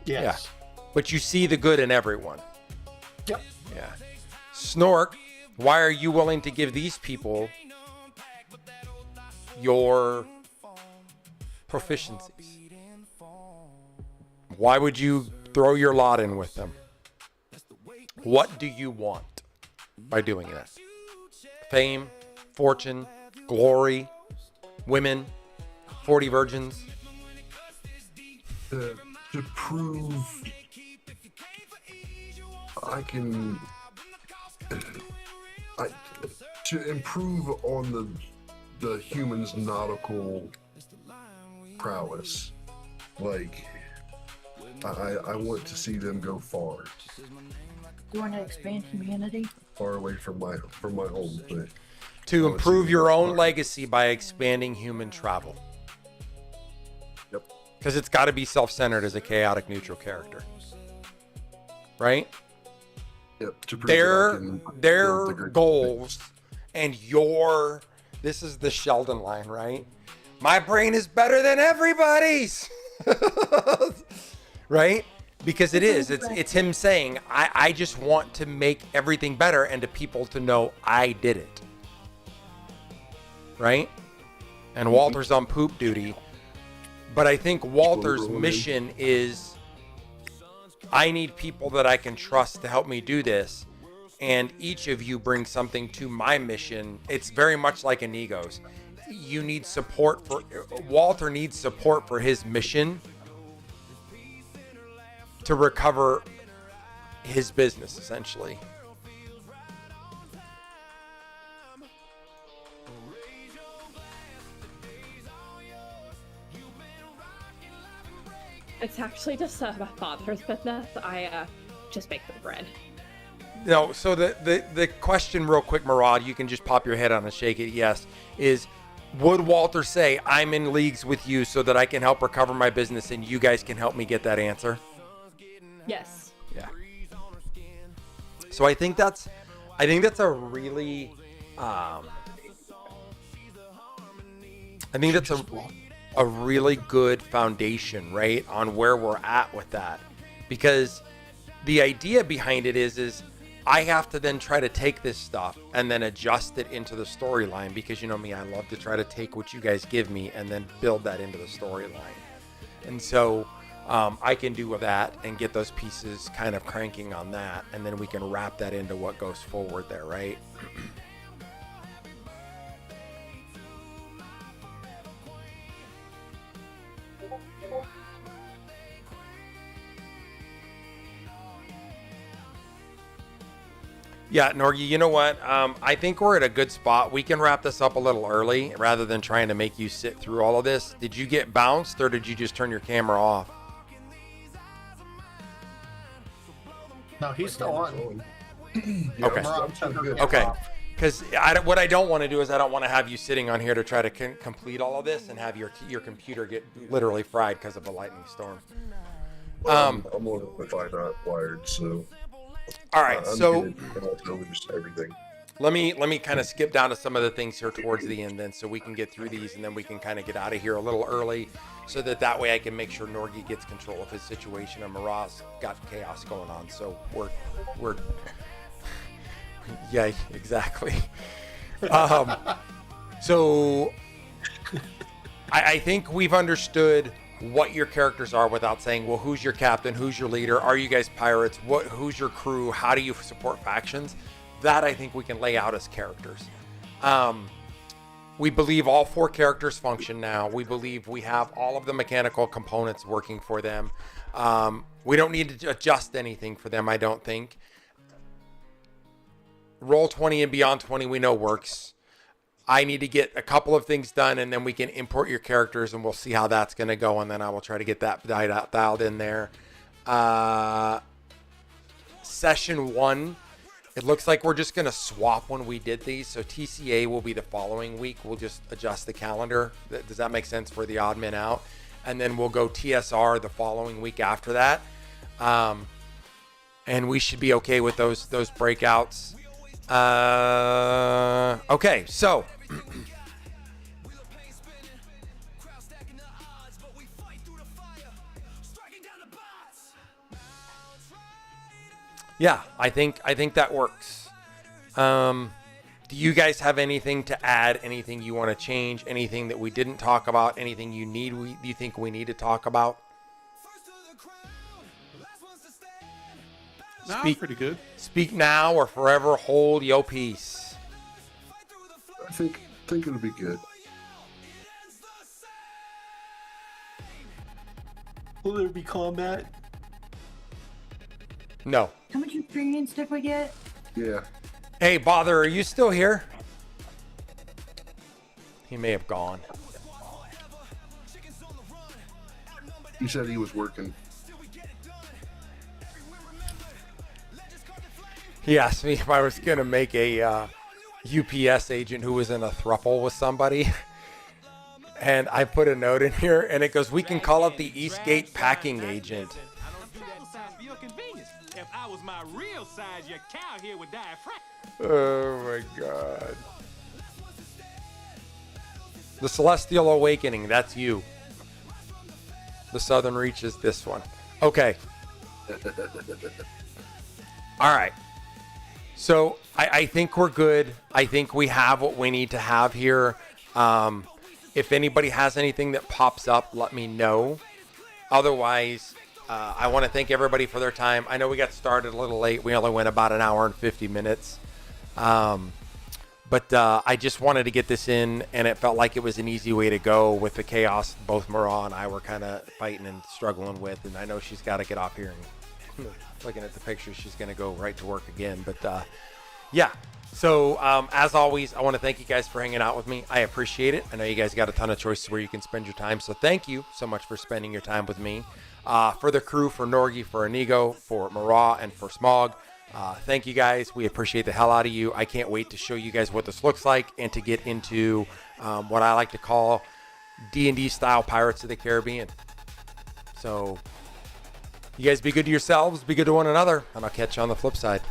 Yes. But you see the good in everyone. Yep. Yeah. Snork, why are you willing to give these people your proficiencies? Why would you throw your lot in with them? What do you want by doing that? Fame, fortune, glory, women, 40 virgins? To prove I can to improve on the humans' nautical prowess. Like, I want to see them go far You want to expand humanity? away from my home. But To improve see your them own far. legacy by expanding human travel. Yep. Because it's got to be self-centered as a chaotic neutral character. Right? Yep. To prove that I can Their build the great goals and this is the Sheldon line, right? My brain is better than everybody's. Right? Because it is. It's him saying, I just want to make everything better and to people to know I did it. Right? And Walter's on poop duty. But I think Walter's mission is, I need people that I can trust to help me do this. And each of you brings something to my mission. It's very much like Inigo's. You need support Walter needs support for his mission to recover his business, essentially. It's actually just my father's business. I just make the bread. No, so the question real quick, Murad, you can just pop your head on and shake it, yes, is would Walter say, I'm in leagues with you so that I can help recover my business and you guys can help me get that answer? Yes. Yeah. So I think that's a really a really good foundation, right, on where we're at with that. Because the idea behind it is I have to then try to take this stuff and then adjust it into the storyline, because you know me, I love to try to take what you guys give me and then build that into the storyline. And so I can do that and get those pieces kind of cranking on that, and then we can wrap that into what goes forward there, right? Yeah, Norgie, you know what? I think we're at a good spot. We can wrap this up a little early rather than trying to make you sit through all of this. Did you get bounced or did you just turn your camera off? No, he's still on. Okay. Okay. Because what I don't want to do is I don't want to have you sitting on here to try to complete all of this and have your computer get literally fried because of a lightning storm. I'm on Wi-Fi not wired, so. All right, so everything. let me kind of skip down to some of the things here towards the end then, so we can get through these and then we can kind of get out of here a little early, so that way I can make sure Norgie gets control of his situation and Miraz got chaos going on. So we're yeah, exactly. So I think we've understood what your characters are without saying, well, who's your captain, who's your leader, are you guys pirates, who's your crew, how do you support factions? That I think we can lay out as characters. We believe all 4 characters function now. We believe we have all of the mechanical components working for them. We don't need to adjust anything for them, I don't think. Roll 20 and Beyond 20 we know works. I need to get a couple of things done, and then we can import your characters, and we'll see how that's going to go, and then I will try to get that dialed in there. Session 1, it looks like we're just going to swap when we did these, so TCA will be the following week. We'll just adjust the calendar. Does that make sense for the odd men out? And then we'll go TSR the following week after that. And we should be okay with those breakouts. Okay, so yeah, I think that works. Do you guys have anything to add? Anything you want to change? Anything that we didn't talk about? Anything you think we need to talk about? No, pretty good. Speak now or forever hold your peace. I think it'll be good. Will there be combat? No. How much experience did we get? Yeah. Hey, Bother, are you still here? He may have gone. He said he was working. He asked me if I was going to make a UPS agent who was in a throuple with somebody. And I put a note in here, and it goes, we can call it the Eastgate Packing Agent. If I was my real size, your cow here would die Oh my God. The Celestial Awakening, that's you. The Southern Reach is this one. Okay. All right. So I think we're good. I think we have what we need to have here. If anybody has anything that pops up, let me know. Otherwise, I want to thank everybody for their time. I know we got started a little late. We only went about an hour and 50 minutes. But I just wanted to get this in, and it felt like it was an easy way to go with the chaos both Mara and I were kind of fighting and struggling with. And I know she's got to get off here, and looking at the picture, she's going to go right to work again. But yeah, so as always, I want to thank you guys for hanging out with me. I appreciate it. I know you guys got a ton of choices where you can spend your time, so thank you so much for spending your time with me. For the crew, for Norgie, for Inigo, for Mara, and for Smog, thank you guys. We appreciate the hell out of you. I can't wait to show you guys what this looks like and to get into what I like to call D&D style Pirates of the Caribbean. So you guys be good to yourselves, be good to one another, and I'll catch you on the flip side.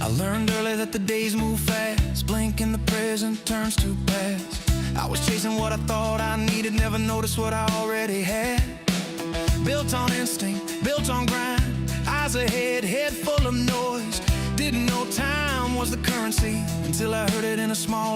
I learned early that the days move fast, blink and the present turns to past. I was chasing what I thought I needed, never noticed what I already had. Built on instinct, built on grind, eyes ahead, head full of noise. Didn't know time was the currency until I heard it in a small